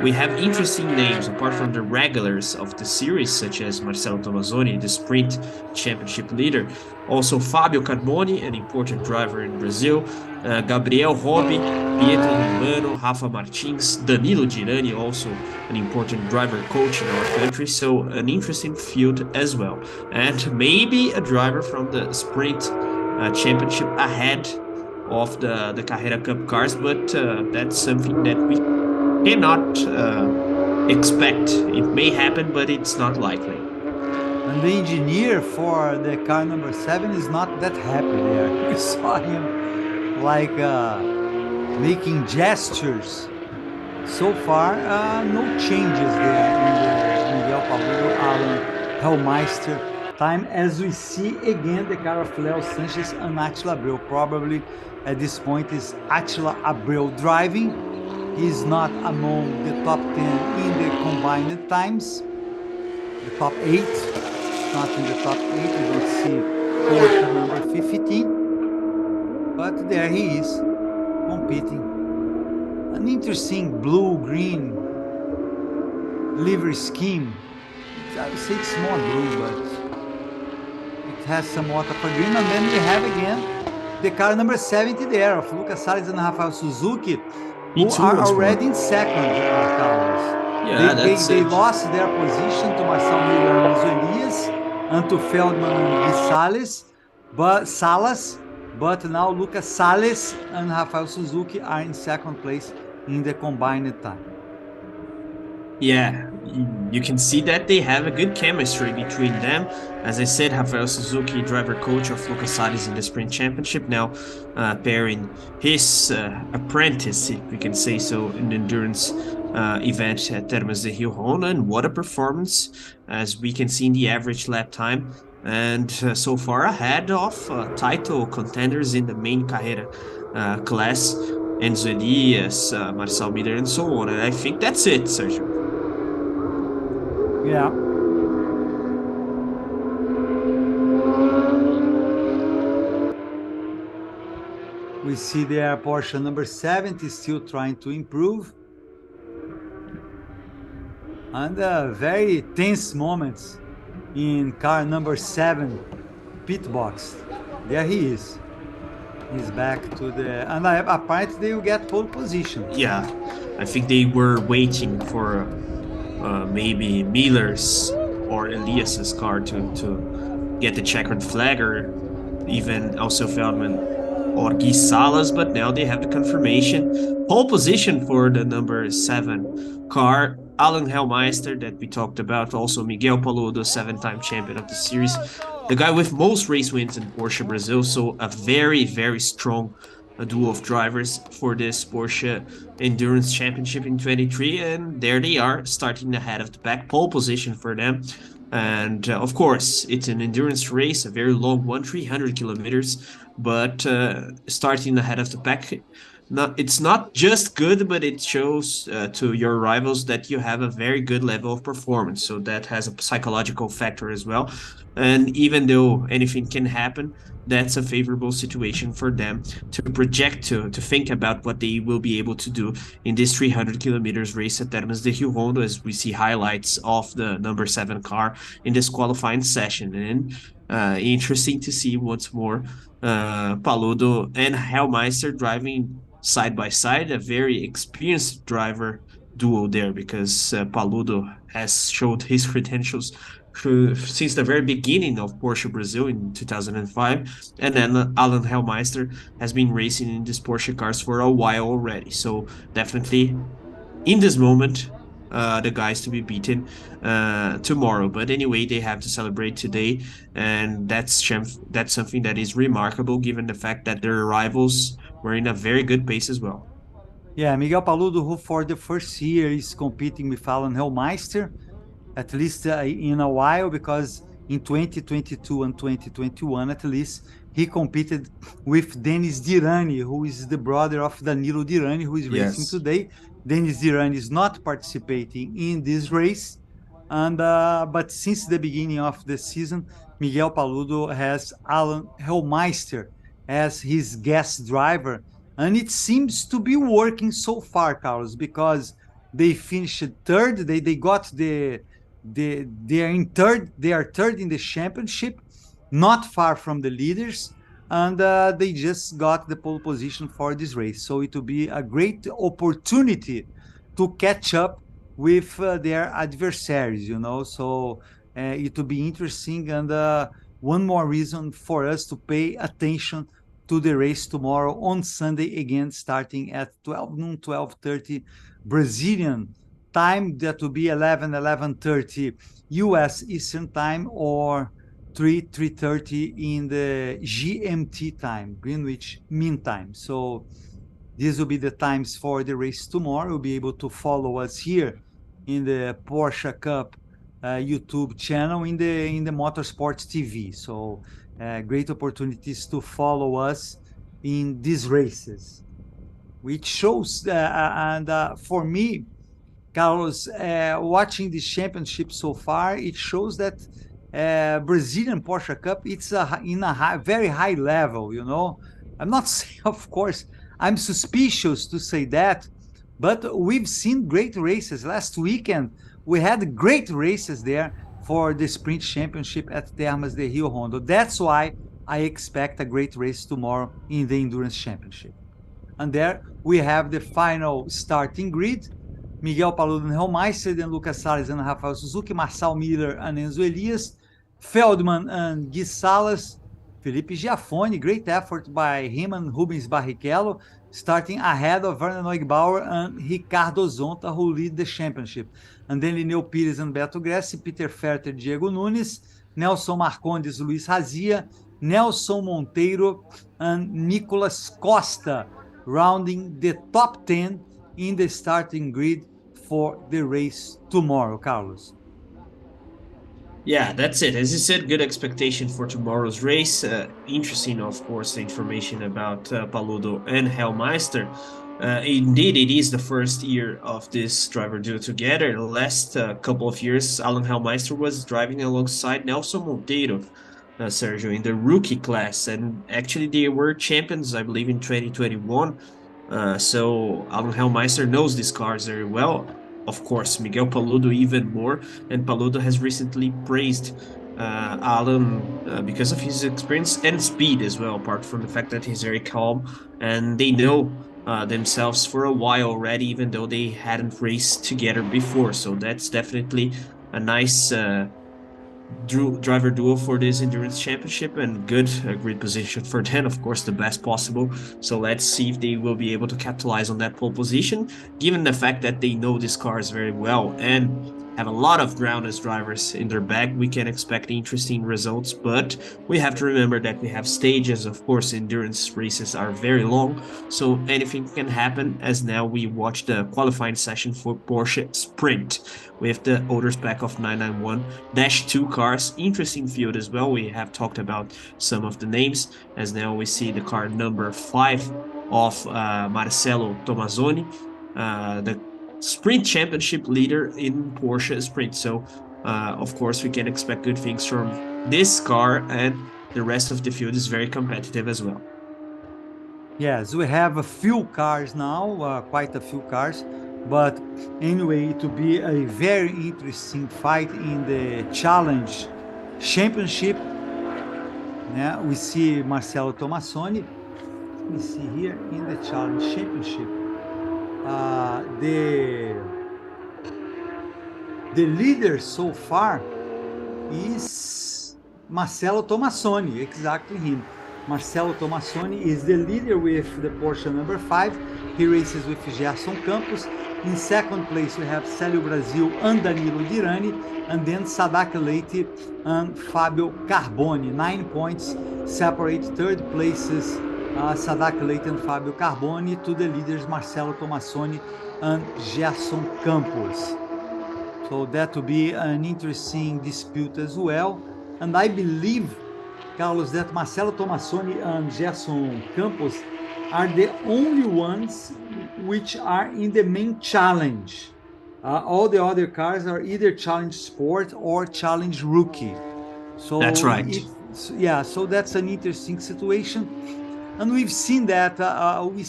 [SPEAKER 2] we have interesting names apart from the regulars of the series, such as Marcelo Tomazzoni, the sprint championship leader. Also Fabio Carboni, an important driver in Brazil. Gabriel Robi, Pietro Romano, Rafa Martins, Danilo Girani, also an important driver coach in our country. So an interesting field as well. And maybe a driver from the sprint championship ahead of the Carrera Cup cars, but that's something that we cannot expect. It may happen, but it's not likely.
[SPEAKER 1] And the engineer for the car number 7 is not that happy there. We saw him like making gestures. So far, no changes there in the Miguel Paludo, Alan Hellmeister time. As we see again the car of Leo Sanchez and Attila Abreu. Probably at this point is Attila Abreu driving. He's not among the top 10 in the combined times. The top 8, not in the top 8. You don't see Porsche number 15. But there he is, competing. An interesting blue-green livery scheme. I would say it's more blue, but it has somewhat of a green. And then we have again the car number 70 there of Lucas Salles and Rafael Suzuki, who are already in second, Carlos.
[SPEAKER 2] Yeah,
[SPEAKER 1] they lost their position to Marcel Miller and Elias, and to Feldman and Gui Salas, but now Lucas Salles and Rafael Suzuki are in second place in the combined time.
[SPEAKER 2] Yeah, you can see that they have a good chemistry between them. As I said, Rafael Suzuki, driver coach of Lucas Salles in the Sprint Championship, now pairing his apprentice, if we can say so, in the endurance event at Termas de Río Hondo. And what a performance, as we can see in the average lap time. And so far ahead of title contenders in the main Carrera class, Enzo Elias, Marcel Miller, and so on. And I think that's it, Sergio.
[SPEAKER 1] Yeah. We see there Porsche number 70 still trying to improve. And very tense moments in car number 7 pit box. There he is. He's back to the... And apparently they will get pole position.
[SPEAKER 2] Yeah, I think they were waiting for maybe Miller's or Elias's car to get the checkered flag, or even also Feldman or Gui Salas, but now they have the confirmation. Pole position for the number 7 car, Alan Hellmeister, that we talked about, also Miguel Paludo, 7-time champion of the series, the guy with most race wins in Porsche Brazil, so a very, very strong duo of drivers for this Porsche Endurance Championship in 23, and there they are, starting ahead of the pack, pole position for them. And of course, it's an endurance race, a very long one, 300 kilometers, but starting ahead of the pack, it's not just good, but it shows to your rivals that you have a very good level of performance. So that has a psychological factor as well. And even though anything can happen, that's a favorable situation for them to project to think about what they will be able to do in this 300 kilometers race at Termas de Río Hondo, as we see highlights of the number 7 car in this qualifying session. And interesting to see once more Paludo and Hellmeister driving side by side, a very experienced driver duo there, because Paludo has showed his credentials since the very beginning of Porsche Brazil in 2005. And then Alan Hellmeister has been racing in these Porsche cars for a while already. So definitely in this moment, the guys to be beaten tomorrow. But anyway, they have to celebrate today, and that's something that is remarkable given the fact that their rivals were in a very good pace as well.
[SPEAKER 1] Yeah, Miguel Paludo, who for the first year is competing with Alan Hellmeister, at least in a while, because in 2022 and 2021, at least, he competed with Denis Dirani, who is the brother of Danilo Dirani, who is racing
[SPEAKER 2] Yes.
[SPEAKER 1] today. Denis Dirani is not participating in this race, and but since the beginning of the season, Miguel Paludo has Alan Hellmeister as his guest driver, and it seems to be working so far, Carlos, because they finished third. They got they are in third. They are third in the championship, not far from the leaders, and they just got the pole position for this race. So it will be a great opportunity to catch up with their adversaries. So it will be interesting, and one more reason for us to pay attention to the race tomorrow on Sunday again, starting at 12 noon, 12:30 Brazilian time. That will be 11:30 US Eastern time, or 3:30 in the GMT time, Greenwich Mean Time. So these will be the times for the race tomorrow. You'll be able to follow us here in the Porsche Cup YouTube channel, in the Motorsports TV. So great opportunities to follow us in these races, which shows and for me, Carlos, watching this championship so far, it shows that Brazilian Porsche Cup, it's in a very high level. I'm not saying, of course, I'm suspicious to say that, but we've seen great races. Last weekend, we had great races there for the sprint championship at Termas de Río Hondo. That's why I expect a great race tomorrow in the endurance championship. And there we have the final starting grid. Miguel Paludo and Hellmeister, then Lucas Salles and Rafael Suzuki, Marçal Miller and Enzo Elias, Feldman and Gui Salas, Felipe Giafone, great effort by him and Rubens Barrichello, starting ahead of Werner Neugebauer and Ricardo Zonta, who lead the championship. And then Lineu Pires and Beto Gressi, Peter Ferter, Diego Nunes, Nelson Marcondes, Luiz Razia, Nelson Monteiro, and Nicolas Costa, rounding the top 10 in the starting grid for the race tomorrow, Carlos.
[SPEAKER 2] Yeah, that's it. As you said, good expectation for tomorrow's race. Interesting, of course, the information about Paludo and Hellmeister. Indeed, it is the first year of this driver duo together. The last couple of years, Alan Hellmeister was driving alongside Nelson Monteiro, Sergio, in the rookie class. And actually, they were champions, I believe, in 2021. So Alan Hellmeister knows these cars very well. Of course, Miguel Paludo even more. And Paludo has recently praised Alan because of his experience and speed as well, apart from the fact that he's very calm. And they know themselves for a while already, even though they hadn't raced together before. So that's definitely a nice driver duo for this endurance championship, and good grid position for them, of course, the best possible. So let's see if they will be able to capitalize on that pole position, given the fact that they know these cars very well and have a lot of ground as drivers in their bag. We can expect interesting results, but we have to remember that we have stages. Of course, endurance races are very long, so anything can happen, as now we watch the qualifying session for Porsche Sprint with the older spec of 991-2 cars. Interesting field as well. We have talked about some of the names, as now we see the car number 5 of Marcelo Tomazzoni, the sprint championship leader in Porsche Sprint. So, of course, we can expect good things from this car, and the rest of the field is very competitive as well.
[SPEAKER 1] Yes, we have a few cars now, quite a few cars. But anyway, it will be a very interesting fight in the Challenge Championship. Yeah, we see Marcelo Tomassoni. We see here in the Challenge Championship. The leader so far is Marcelo Tomassoni, exactly him. Marcelo Tomassoni is the leader with the Porsche number 5. He races with Gerson Campos. In second place, we have Célio Brasil and Danilo Dirani, and then Sadak Leite and Fabio Carboni. 9 points separate third places, Sadak Leite and Fabio Carboni, to the leaders Marcelo Tomassoni and Gerson Campos. So that will be an interesting dispute as well. And I believe, Carlos, that Marcelo Tomassoni and Gerson Campos are the only ones which are in the main challenge. All the other cars are either challenge sport or challenge rookie. So
[SPEAKER 2] That's right.
[SPEAKER 1] so that's an interesting situation. And we've seen that, we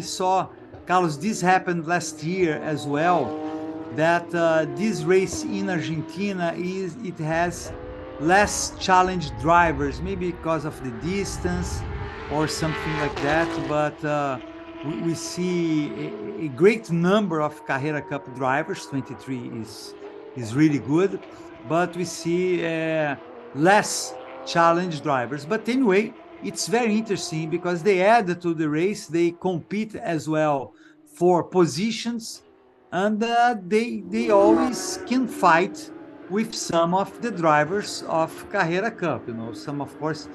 [SPEAKER 1] saw, Carlos, this happened last year as well, that this race in Argentina it has less challenge drivers, maybe because of the distance or something like that. But we see a great number of Carrera Cup drivers. 23 is really good, but we see less challenge drivers. But anyway, it's very interesting because they add to the race, they compete as well for positions, and they always can fight with some of the drivers of Carrera Cup. Some, of course,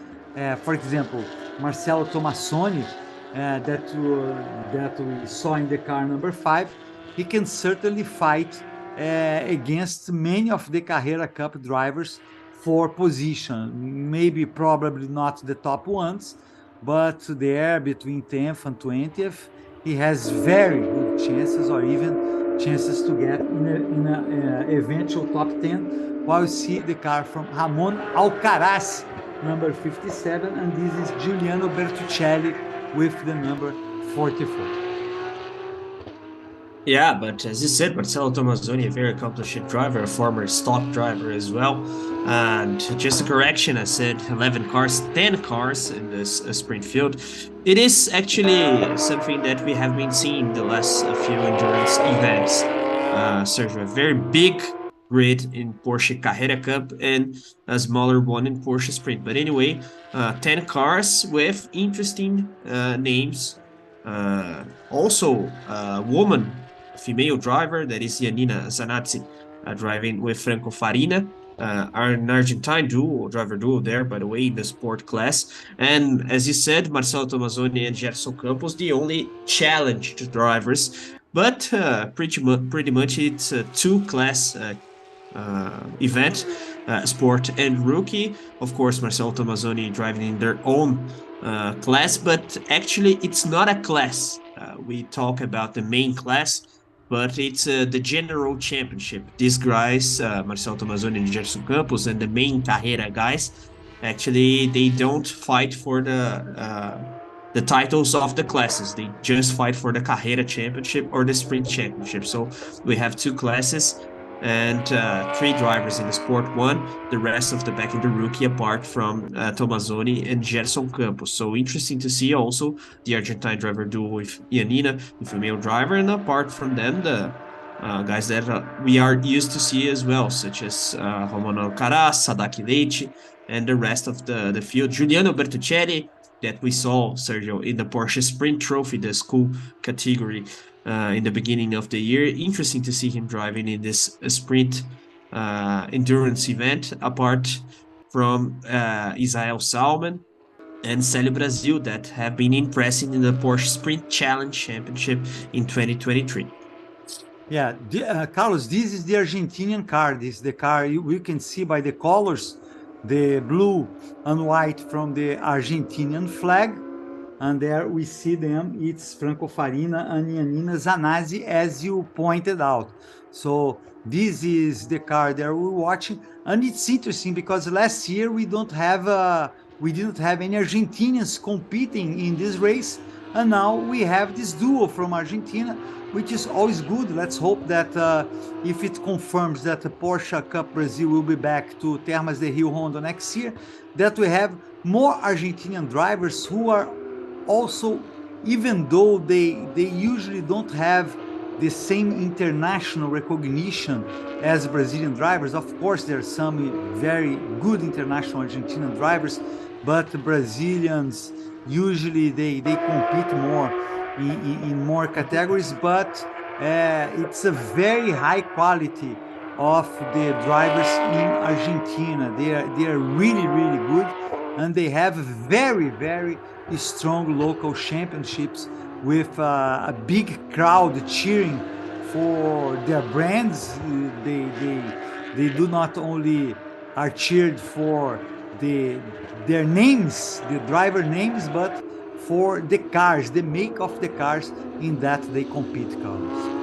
[SPEAKER 1] for example, Marcelo Tomassoni, that we saw in the car number 5, he can certainly fight against many of the Carrera Cup drivers for position. Maybe probably not the top ones, but there between 10th and 20th, he has very good chances, or even chances to get in a eventual top 10. While you see the car from Ramon Alcaraz, number 57, and this is Giuliano Bertuccelli with the number 44.
[SPEAKER 2] Yeah, but as you said, Marcelo Tomassoni, a very accomplished driver, a former stock driver as well. And just a correction, I said 11 cars, 10 cars in this sprint field. It is actually something that we have been seeing the last few endurance events. Sergio, a very big grid in Porsche Carrera Cup and a smaller one in Porsche Sprint. But anyway, 10 cars with interesting names. Also, a woman, female driver, that is Janina Zanazzi, driving with Franco Farina, an Argentine driver duo there, by the way, in the sport class. And as you said, Marcelo Tomassoni and Gerson Campos, the only challenged drivers. But pretty much it's a two-class event, sport and rookie. Of course, Marcelo Tomassoni driving in their own class, but actually it's not a class. We talk about the main class, but it's the general championship. These guys, Marcelo Tomassoni and Gerson Campos, and the main Carrera guys, actually they don't fight for the titles of the classes. They just fight for the Carrera championship or the sprint championship. So we have two classes and 3 drivers in the sport one, the rest of the back in the rookie, apart from Tomassoni and Gerson Campos. So interesting to see also the Argentine driver duo with Janina, with a male driver, and apart from them, the guys that we are used to see as well, such as Ramon Alcaraz, Sadak Leite, and the rest of the field. Giuliano Bertuccelli, that we saw, Sergio, in the Porsche Sprint Trophy, the school category, in the beginning of the year. Interesting to see him driving in this sprint endurance event, apart from Israel Salman and Célio Brasil, that have been impressing in the Porsche Sprint Challenge Championship in 2023.
[SPEAKER 1] Yeah, Carlos, this is the Argentinian car. This is the car you can see by the colors, the blue and white from the Argentinian flag. And there we see them, it's Franco Farina and Janina Zanazzi, as you pointed out. So this is the car that we're watching. And it's interesting because last year we didn't have any Argentinians competing in this race. And now we have this duo from Argentina, which is always good. Let's hope that if it confirms that the Porsche Cup Brazil will be back to Termas de Río Hondo next year, that we have more Argentinian drivers who are also, even though they usually don't have the same international recognition as Brazilian drivers. Of course, there are some very good international Argentinian drivers, but Brazilians usually they compete more in more categories, but it's a very high quality of the drivers in Argentina. They are really, really good, and they have very strong local championships with a big crowd cheering for their brands. They do not only are cheered for their names, the driver names, but for the cars, the make of the cars in that they compete, Carlos.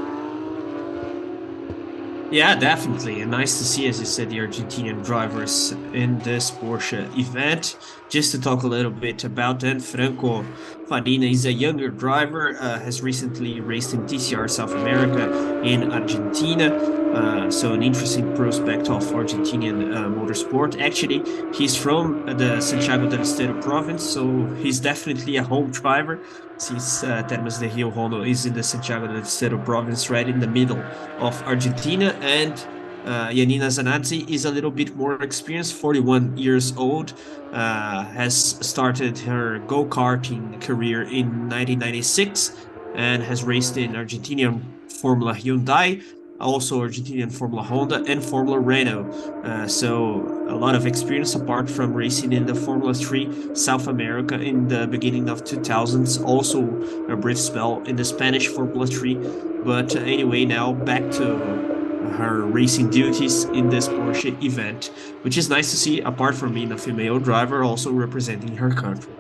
[SPEAKER 2] Yeah, definitely. And nice to see, as you said, the Argentinian drivers in this Porsche event. Just to talk a little bit about that, Franco Farina is a younger driver, has recently raced in TCR South America in Argentina. So an interesting prospect of Argentinian motorsport. Actually, he's from the Santiago del Estero province, so he's definitely a home driver, since Termas de Río Hondo is in the Santiago del Estero province, right in the middle of Argentina. And Janina Zanazzi is a little bit more experienced, 41 years old, has started her go-karting career in 1996 and has raced in Argentinian Formula Hyundai, also Argentinian Formula Honda and Formula Renault. So a lot of experience apart from racing in the Formula 3 South America in the beginning of 2000s, also a brief spell in the Spanish Formula 3. But anyway, now back to her racing duties in this Porsche event, which is nice to see, apart from being a female driver, also representing her country.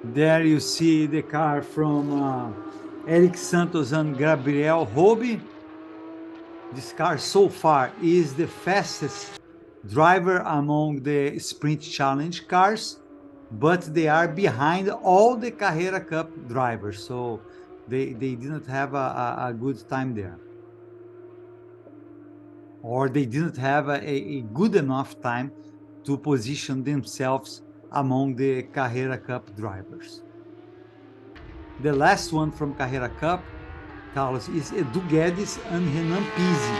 [SPEAKER 1] There you see the car from Eric Santos and Gabriel Robi. This car so far is the fastest driver among the Sprint Challenge cars, but they are behind all the Carrera Cup drivers, so they didn't have a good time there. Or they didn't have a good enough time to position themselves among the Carrera Cup drivers. The last one from Carrera Cup, Carlos, is Edu Guedes and Renan Pizzi.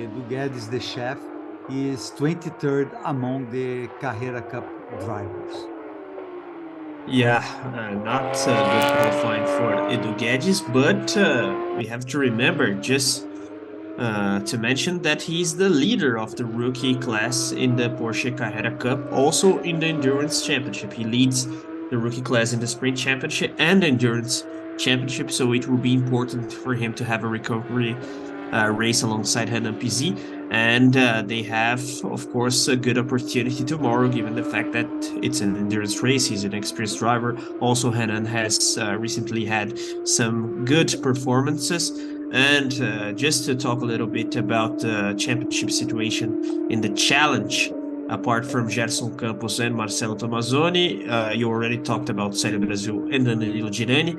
[SPEAKER 1] Edu Guedes, the chef, is 23rd among the Carrera Cup drivers.
[SPEAKER 2] Yeah, not good qualifying for Edu Guedes, but we have to remember just to mention that he's the leader of the rookie class in the Porsche Carrera Cup, also in the Endurance Championship. He leads the rookie class in the Sprint Championship and Endurance Championship, so it will be important for him to have a recovery race alongside Renan Pizzi. And they have, of course, a good opportunity tomorrow, given the fact that it's an endurance race. He's an experienced driver. Also, Renan has recently had some good performances. And just to talk a little bit about the championship situation in the challenge, apart from Gerson Campos and Marcelo Tomazzoni, you already talked about Célio Brasil and Danilo Girani,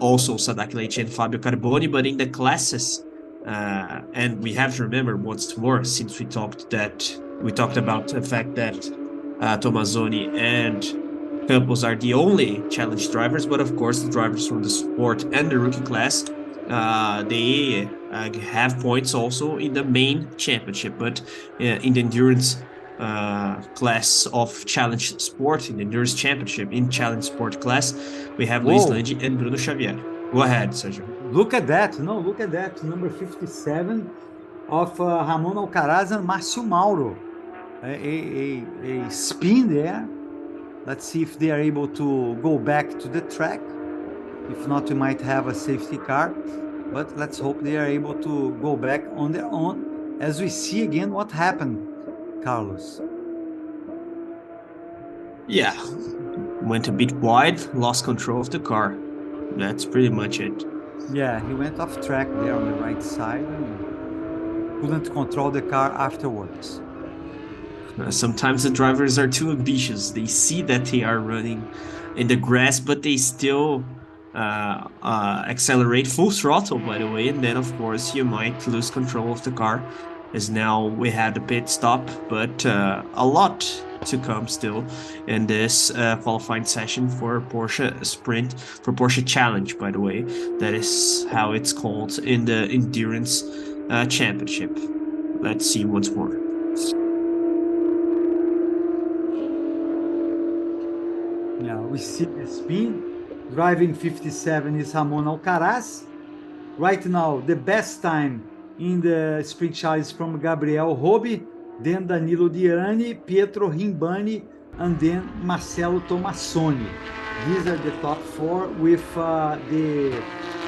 [SPEAKER 2] also Sadak Leite and Fabio Carboni, but in the classes, and we have to remember once more, since we talked about the fact that Tomazzoni and Campos are the only challenge drivers, but of course the drivers from the sport and the rookie class, they have points also in the main championship, but in the endurance class of challenge sport, in the endurance championship in challenge sport class, we have Luis Landi and Bruno Xavier. Go ahead, Sergio.
[SPEAKER 1] Look at that. No, look at that. Number 57 of Ramon Alcaraz and Márcio Mauro. A spin there. Let's see if they are able to go back to the track. If not, we might have a safety car. But let's hope they are able to go back on their own as we see again what happened, Carlos.
[SPEAKER 2] Yeah, went a bit wide, lost control of the car. That's pretty much it.
[SPEAKER 1] Yeah, he went off track there on the right side and couldn't control the car afterwards.
[SPEAKER 2] Sometimes the drivers are too ambitious. They see that they are running in the grass, but they still accelerate full throttle, by the way, and then of course you might lose control of the car, as now we had a pit stop. But a lot to come still in this qualifying session for Porsche Sprint, for Porsche Challenge, by the way. That is how it's called in the Endurance Championship. Let's see once more.
[SPEAKER 1] Yeah, we see the spin. Driving 57 is Ramon Alcaraz. Right now, the best time in the sprint challenge is from Gabriel Robi, then Danilo Diani, Pietro Rimbani, and then Marcelo Tomassoni. These are the top four, with the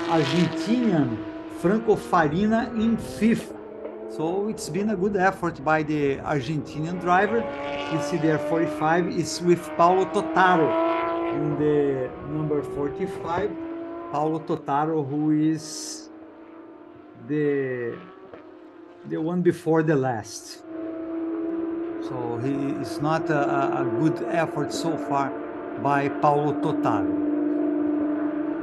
[SPEAKER 1] Argentinian Franco Farina in fifth. So it's been a good effort by the Argentinian driver. You see there 45 is with Paulo Totaro in the number 45. Paulo Totaro, who is the one before the last. So it's not a good effort so far by Paulo Totaro.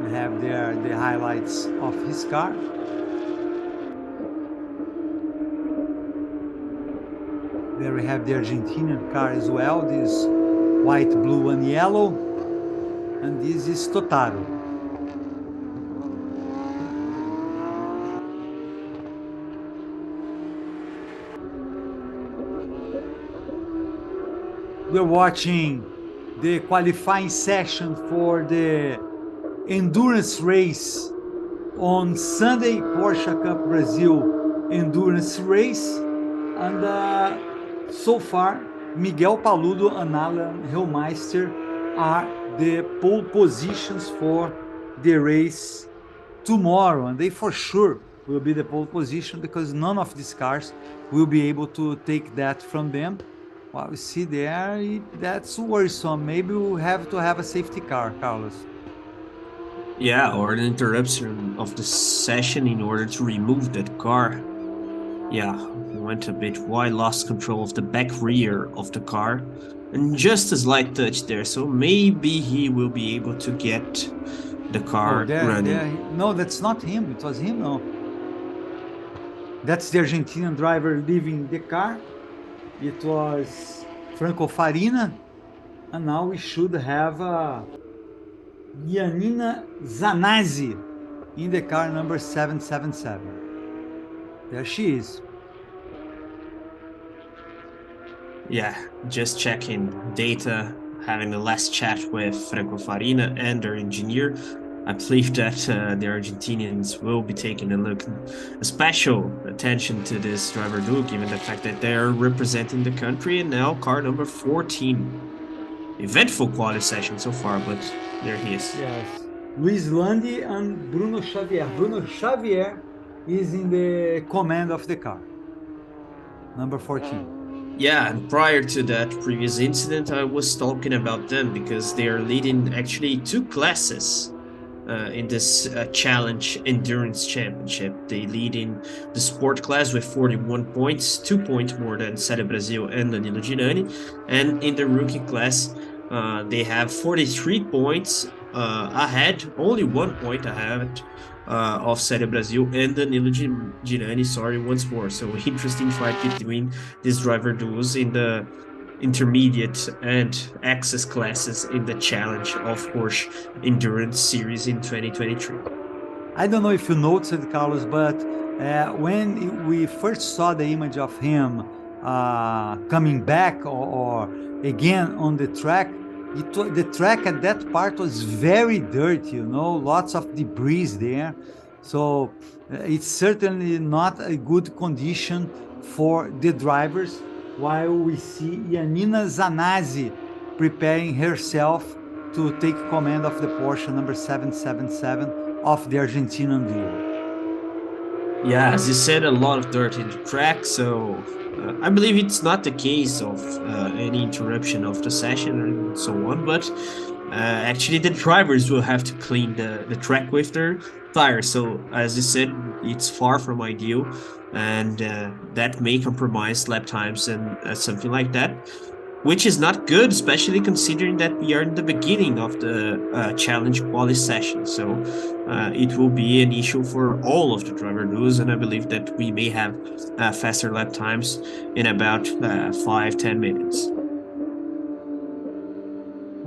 [SPEAKER 1] We have there the highlights of his car. There we have the Argentinian car as well, this white, blue, and yellow. And this is Totaro. We're watching the qualifying session for the endurance race on Sunday, Porsche Cup Brasil endurance race. And so far, Miguel Paludo and Alan Hellmeister are the pole positions for the race tomorrow. And they for sure will be the pole position, because none of these cars will be able to take that from them. Well, we see there, that's worrisome. Maybe we'll have to have a safety car, Carlos.
[SPEAKER 2] Yeah, or an interruption of the session in order to remove that car. Yeah, he went a bit wide, lost control of the back rear of the car, and just a slight touch there, so maybe he will be able to get the car running.
[SPEAKER 1] No, that's not him. It was him, no. That's the Argentinian driver leaving the car. It was Franco Farina, and now we should have Giannina Zanazzi in the car number 777. There she is.
[SPEAKER 2] Yeah, just checking data, having the last chat with Franco Farina and their engineer. I believe that the Argentinians will be taking a special attention to this driver duo, given the fact that they are representing the country, and now car number 14. Eventful quality session so far, but there he is.
[SPEAKER 1] Yes. Luis Landi and Bruno Xavier. Bruno Xavier is in the command of the car. Number 14.
[SPEAKER 2] Yeah, and prior to that previous incident, I was talking about them because they are leading actually 2 classes in this Challenge Endurance Championship. They lead in the sport class with 41 points, 2 points more than Série Brasil and Danilo Girani. And in the rookie class, they have 43 points ahead, only 1 point ahead of Série Brasil and Danilo Girani, sorry, once more. So interesting fight between these driver duos in the intermediate and access classes in the Challenge of Porsche Endurance Series in 2023.
[SPEAKER 1] I don't know if you noticed, Carlos, but when we first saw the image of him coming back or again on the track, the track at that part was very dirty, you know, lots of debris there. So it's certainly not a good condition for the drivers, while we see Giannina Zanazzi preparing herself to take command of the Porsche number 777 of the Argentinian duo.
[SPEAKER 2] Yeah, as you said, a lot of dirt in the track, so I believe it's not the case of any interruption of the session and so on, but actually the drivers will have to clean the track with their tires. So as you said, it's far from ideal, and that may compromise lap times and something like that, which is not good, especially considering that we are in the beginning of the challenge quali session. So it will be an issue for all of the driver duos, and I believe that we may have faster lap times in about 5-10 minutes.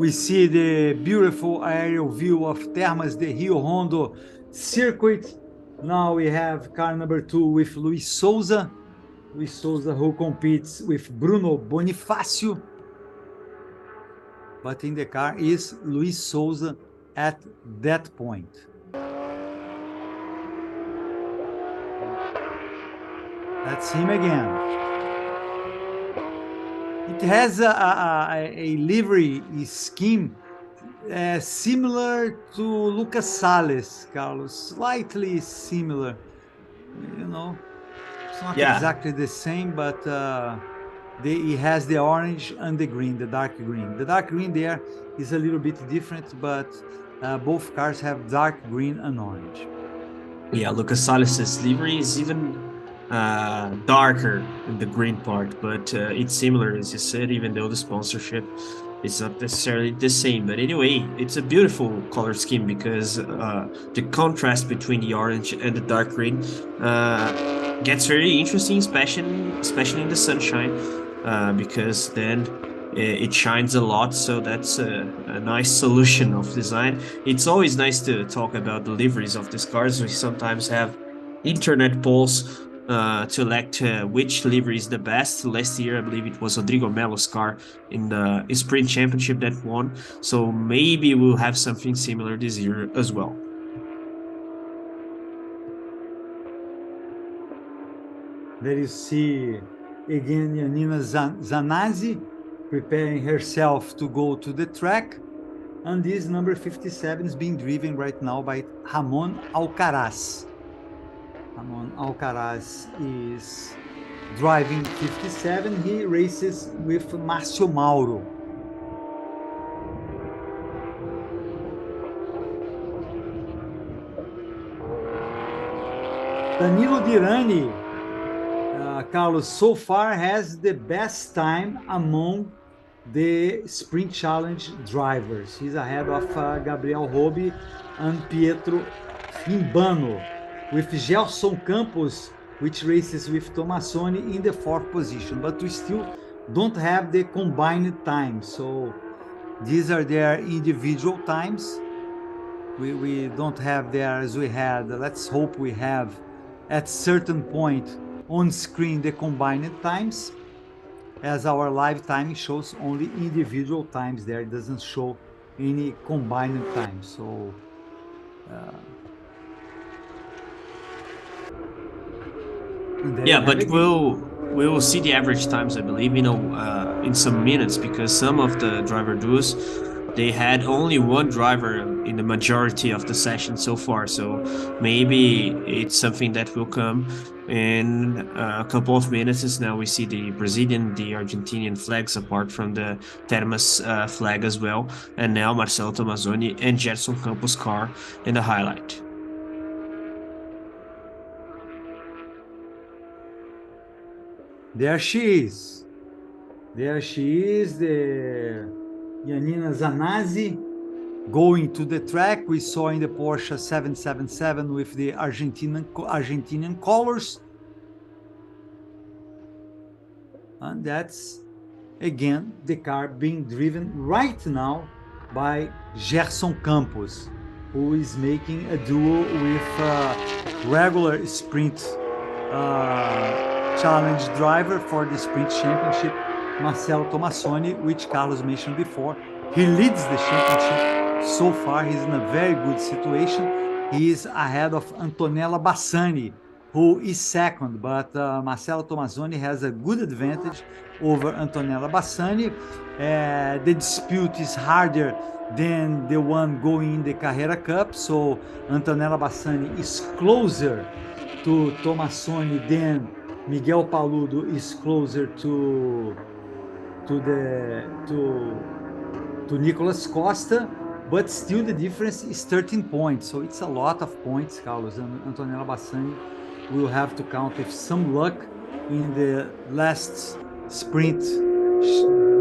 [SPEAKER 1] We see the beautiful aerial view of Termas de Río Hondo circuit. Now we have car number 2 with Luis Souza. Luis Souza, who competes with Bruno Bonifacio. But in the car is Luis Souza at that point. That's him again. It has a livery scheme similar to Lucas Salles, Carlos, slightly similar. You know, it's not exactly the same, but he has the orange and the green, the dark green. The dark green there is a little bit different, but both cars have dark green and orange.
[SPEAKER 2] Yeah, Lucas Salles' livery is even darker in the green part, but it's similar, as you said, even though the sponsorship is not necessarily the same. But anyway, it's a beautiful color scheme because the contrast between the orange and the dark green gets very interesting, especially in the sunshine, because then it shines a lot. So that's a nice solution of design. It's always nice to talk about the liveries of these cars. We sometimes have internet polls to elect which livery is the best. Last year, I believe it was Rodrigo Melo's car in the sprint championship that won. So maybe we'll have something similar this year as well.
[SPEAKER 1] There you see again Janina Zanazzi preparing herself to go to the track. And this number 57 is being driven right now by Ramon Alcaraz. Ramon Alcaraz is driving 57. He races with Márcio Mauro. Danilo Dirani, Carlos, so far has the best time among the Sprint Challenge drivers. He's ahead of Gabriel Robi and Pietro Fimbano, with Gelson Campos, which races with Tomassoni in the 4th position. But we still don't have the combined time. So these are their individual times. We don't have there as we had. Let's hope we have at certain point on screen the combined times, as our live timing shows only individual times there. It doesn't show any combined time. So
[SPEAKER 2] yeah, but we'll see the average times, I believe, in some minutes, because some of the driver duos, they had only one driver in the majority of the session so far. So maybe it's something that will come in a couple of minutes. Now we see the Brazilian, the Argentinian flags apart from the Termas flag as well. And now Marcelo Tomassoni and Gerson Campos' car in the highlight.
[SPEAKER 1] There she is. There she is, the Janina Zanazzi going to the track. We saw in the Porsche 777 with the Argentinian colors. And that's, again, the car being driven right now by Gerson Campos, who is making a duo with regular sprint challenge driver for the sprint championship, Marcelo Tomassoni, which Carlos mentioned before. He leads the championship so far. He's in a very good situation. He is ahead of Antonella Bassani, who is second, but Marcelo Tomassoni has a good advantage over Antonella Bassani. The dispute is harder than the one going in the Carrera Cup, so Antonella Bassani is closer to Tomassoni than Miguel Paludo is closer to Nicolas Costa, but still the difference is 13 points. So it's a lot of points, Carlos. And Antonella Bassani will have to count with some luck in the last sprint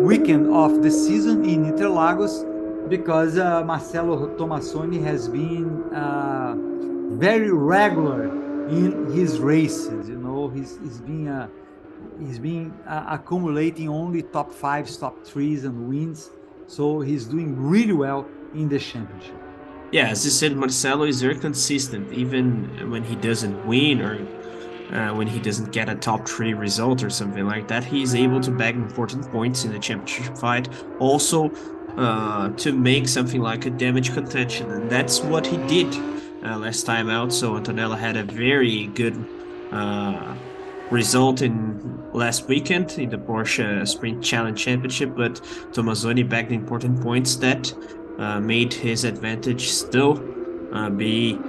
[SPEAKER 1] weekend of the season in Interlagos, because Marcelo Tomassoni has been very regular in his races. You know, he's been accumulating only top 5s, top 3s and wins. So he's doing really well in the championship.
[SPEAKER 2] Yeah, as you said, Marcelo is very consistent, even when he doesn't win or when he doesn't get a top 3 result or something like that. He's able to bag important points in the championship fight. Also, to make something like a damage contention, and that's what he did last time out. So Antonella had a very good result in last weekend in the Porsche Sprint Challenge Championship, but Tommazzoni bagged important points that made his advantage still be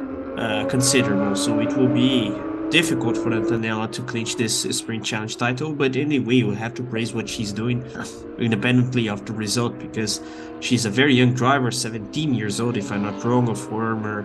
[SPEAKER 2] considerable. So it will be difficult for Antonella to clinch this Sprint Challenge title, but anyway, we have to praise what she's doing independently of the result, because she's a very young driver, 17 years old, if I'm not wrong, a former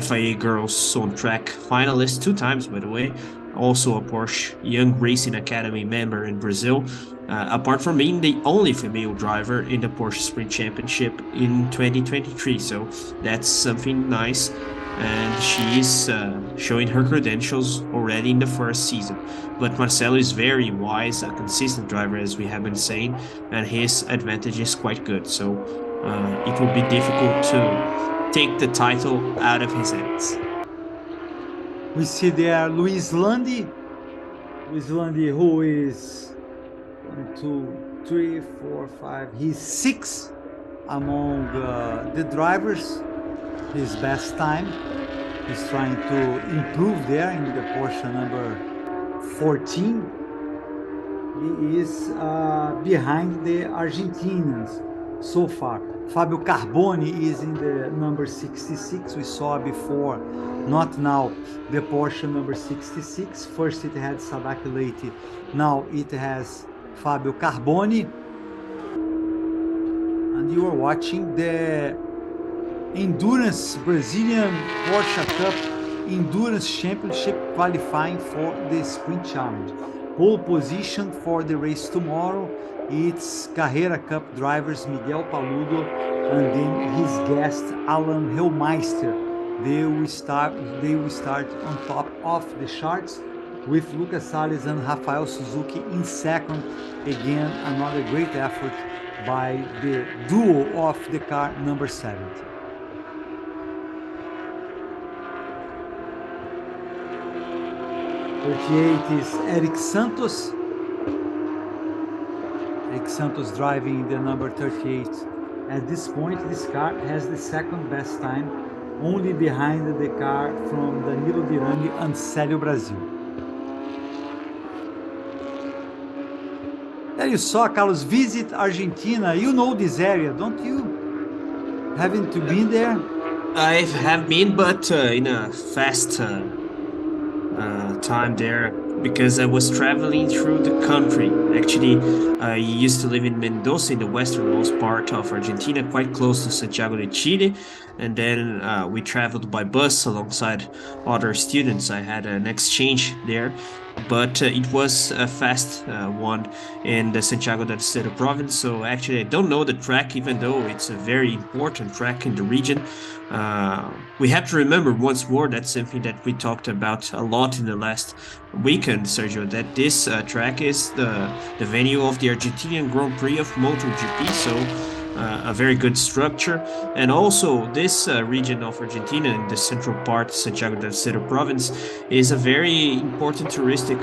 [SPEAKER 2] FIA Girls on Track finalist 2 times, by the way, also a Porsche Young Racing Academy member in Brazil, apart from being the only female driver in the Porsche Sprint Championship in 2023. So that's something nice, and she is showing her credentials already in the first season. But Marcelo is very wise, a consistent driver, as we have been saying, and his advantage is quite good. So it will be difficult to take the title out of his hands.
[SPEAKER 1] We see there Luis Landi, who is 1, 2, 3, 4, 5. He's 6 among the drivers. His best time. He's trying to improve there in the Porsche number 14. He is behind the Argentinians so far. Fabio Carboni is in the number 66. We saw before, not now, the Porsche number 66. First it had Sadaki Leite, now it has Fabio Carboni. And you are watching the Endurance Brazilian Porsche Cup Endurance Championship qualifying for the Sprint Challenge. Pole position for the race tomorrow, it's Carrera Cup drivers Miguel Paludo and then his guest Alan Hellmeister. They will start on top of the charts with Lucas Salles and Rafael Suzuki in second. Again, another great effort by the duo of the car number 70. 38 is Eric Santos. Eric Santos driving the number 38. At this point, this car has the second best time, only behind the car from Danilo Dirani and Célio Brasil. There you saw, Carlos, visit Argentina. You know this area, don't you? Haven't you been there?
[SPEAKER 2] I have been, but in a fast time there, because I was traveling through the country. Actually, I used to live in Mendoza, in the westernmost part of Argentina, quite close to Santiago de Chile. And then we traveled by bus alongside other students. I had an exchange there, but it was a fast one in the Santiago del Estero province. So actually, I don't know the track, even though it's a very important track in the region. We have to remember once more, that's something that we talked about a lot in the last weekend, Sergio, that this track is the venue of the Argentinian Grand Prix of MotoGP. So a very good structure. And also this region of Argentina in the central part, Santiago del Estero province, is a very important touristic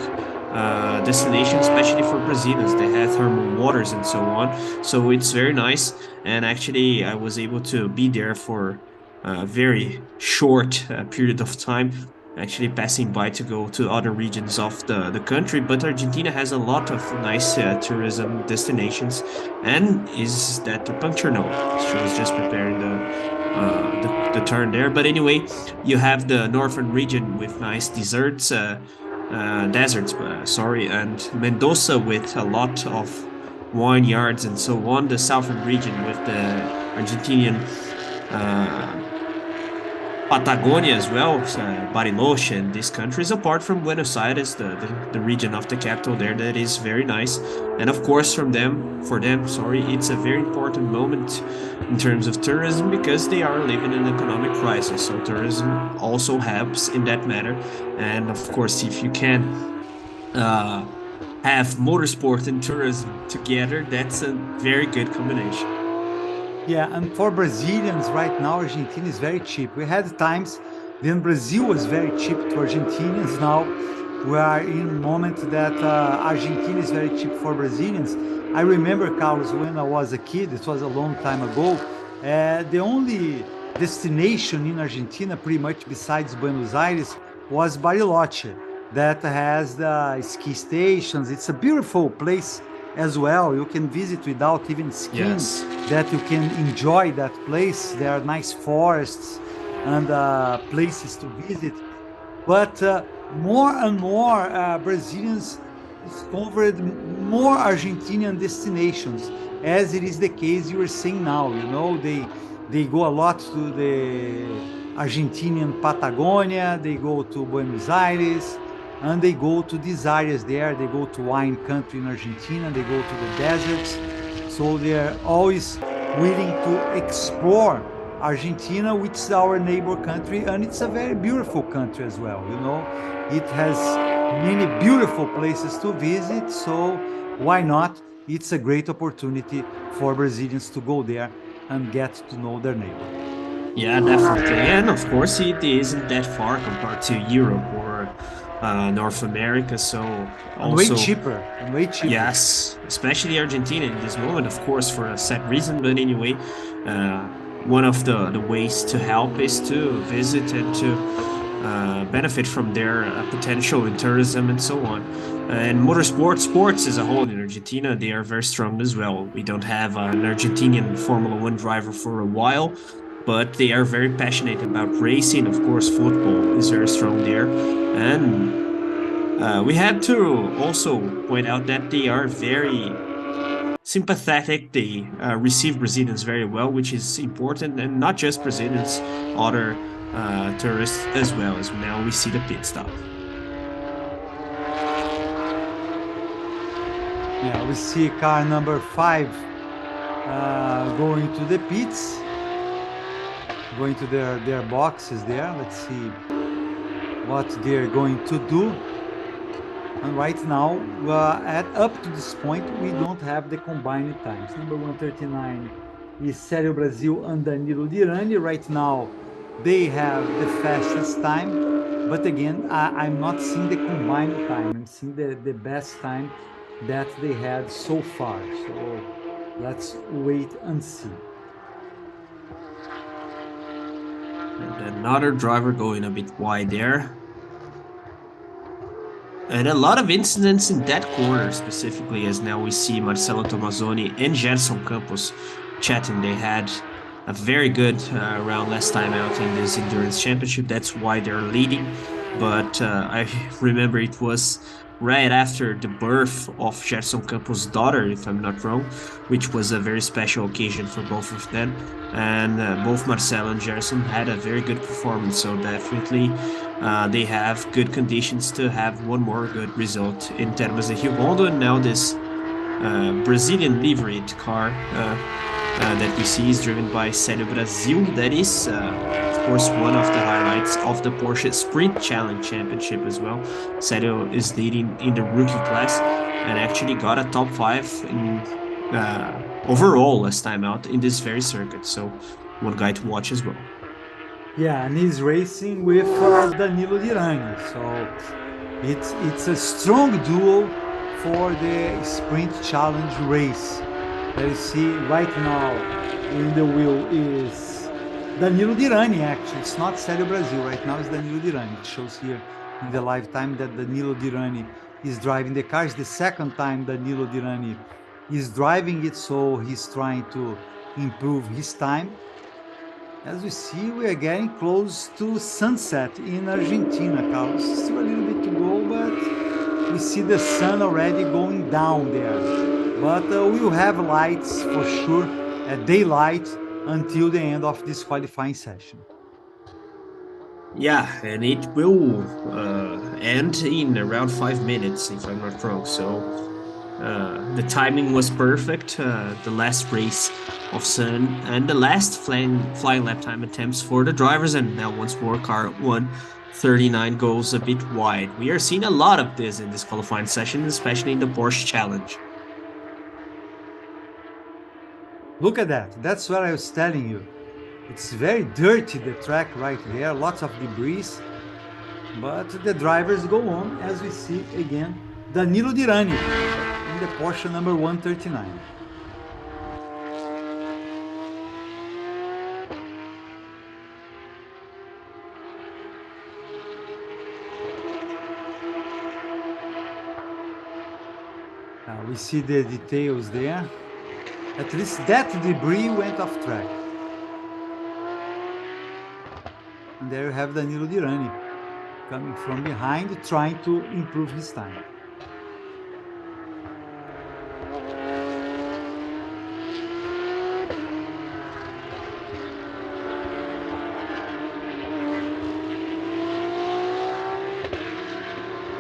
[SPEAKER 2] destination, especially for Brazilians. They have thermal waters and so on. So it's very nice. And actually I was able to be there for a very short period of time, actually passing by to go to other regions of the country. But Argentina has a lot of nice tourism destinations. And is that the puncture? No, she was just preparing the turn there. But anyway, you have the northern region with nice deserts, and Mendoza with a lot of wine yards and so on. The southern region with the Argentinian Patagonia as well, Bariloche and these countries, apart from Buenos Aires, the region of the capital there, that is very nice. And of course for them, it's a very important moment in terms of tourism, because they are living in an economic crisis. So tourism also helps in that matter. And of course, if you can have motorsport and tourism together, that's a very good combination.
[SPEAKER 1] Yeah, and for Brazilians right now, Argentina is very cheap. We had times then Brazil was very cheap to Argentinians. Now we are in a moment that Argentina is very cheap for Brazilians. I remember, Carlos, when I was a kid, it was a long time ago, the only destination in Argentina, pretty much besides Buenos Aires, was Bariloche, that has the ski stations. It's a beautiful place as well. You can visit without even skiing,
[SPEAKER 2] Yes.
[SPEAKER 1] that you can enjoy that place. There are nice forests and places to visit. But more and more Brazilians discovered more Argentinian destinations, as it is the case you are saying now. You know, they go a lot to the Argentinian Patagonia, they go to Buenos Aires, and they go to these areas there. They go to wine country in Argentina, they go to the deserts. So they're always willing to explore Argentina, which is our neighbor country, and it's a very beautiful country as well. You know, it has many beautiful places to visit, so why not? It's a great opportunity for Brazilians to go there and get to know their neighbor.
[SPEAKER 2] Yeah, definitely. And of course, it isn't that far compared to Europe or North America. So
[SPEAKER 1] And way
[SPEAKER 2] also,
[SPEAKER 1] cheaper, and way cheaper.
[SPEAKER 2] yes, especially Argentina in this moment, of course, for a set reason. But anyway, one of the ways to help is to visit and to benefit from their potential in tourism and so on. And motorsport, sports as a whole in Argentina, they are very strong as well. We don't have an Argentinian Formula One driver for a while, but they are very passionate about racing. Of course, football is very strong there. And we had to also point out that they are very sympathetic. They receive Brazilians very well, which is important, and not just Brazilians, other tourists as well. As now we see the pit stop.
[SPEAKER 1] Yeah, we see car number 5 going to the pits, going to their boxes there. Let's see what they're going to do. And right now, up to this point, we don't have the combined times. Number 139 is Célio Brasil and Danilo Dirani. Right now, they have the fastest time. But again, I'm not seeing the combined time. I'm seeing the best time that they had so far. So let's wait and see.
[SPEAKER 2] And another driver going a bit wide there. And a lot of incidents in that corner specifically, as now we see Marcelo Tomazoni and Gerson Campos chatting. They had a very good round last time out in this endurance championship. That's why they're leading. But I remember it was right after the birth of Gerson Campos' daughter, if I'm not wrong, which was a very special occasion for both of them. And both Marcelo and Gerson had a very good performance. So definitely they have good conditions to have one more good result in Termas de Río Hondo. And now this Brazilian liveried car that we see is driven by Célio Brasil. That is, of course, one of the highlights of the Porsche Sprint Challenge Championship as well. Célio is leading in the rookie class and actually got a top 5 in overall last time out in this very circuit. So one guy to watch as well.
[SPEAKER 1] Yeah, and he's racing with Danilo Dirani. So it's a strong duo for the Sprint Challenge race. That you see right now in the wheel is Danilo Dirani, actually. It's not Célio Brasil. Right now it's Danilo Dirani. It shows here in the live time that Danilo Dirani is driving the car. It's the second time Danilo Dirani is driving it, so he's trying to improve his time. As we see, we are getting close to sunset in Argentina, Carlos. Still a little bit to go, but we see the sun already going down there. But we will have lights for sure at daylight until the end of this qualifying session.
[SPEAKER 2] Yeah, and it will end in around 5 minutes, if I'm not wrong. So The timing was perfect. The last race of Sun and the last flying lap time attempts for the drivers, and now once more car 139 goes a bit wide. We are seeing a lot of this in this qualifying session, especially in the Porsche Challenge.
[SPEAKER 1] Look at that. That's what I was telling you. It's very dirty, the track right there, lots of debris. But the drivers go on, as we see again, Danilo Dirani in the Porsche number 139. We see the details there. At least that debris went off track. And there you have Danilo Dirani coming from behind, trying to improve his time.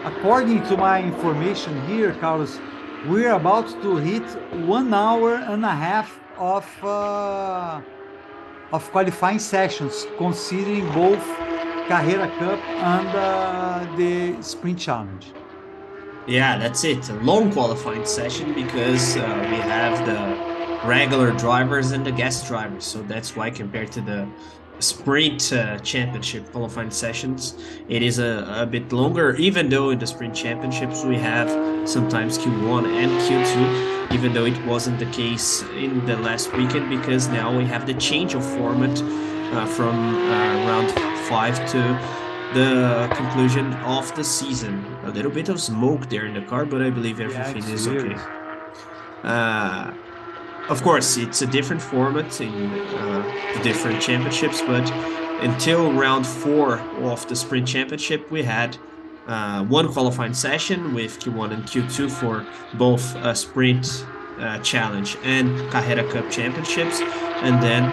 [SPEAKER 1] According to my information here, Carlos, we're about to hit 1 hour and a half of qualifying sessions, considering both Carrera Cup and the Sprint Challenge.
[SPEAKER 2] Yeah, that's it. A long qualifying session because we have the regular drivers and the guest drivers. So that's why compared to the Sprint Championship qualifying sessions, it is a bit longer, even though in the Sprint Championships we have sometimes Q1 and Q2, even though it wasn't the case in the last weekend, because now we have the change of format from round 5 to the conclusion of the season. A little bit of smoke there in the car, but I believe everything is okay. Of course, it's a different format in the different championships, but until round 4 of the Sprint Championship, we had one qualifying session with Q1 and Q2 for both Sprint Challenge and Carrera Cup Championships, and then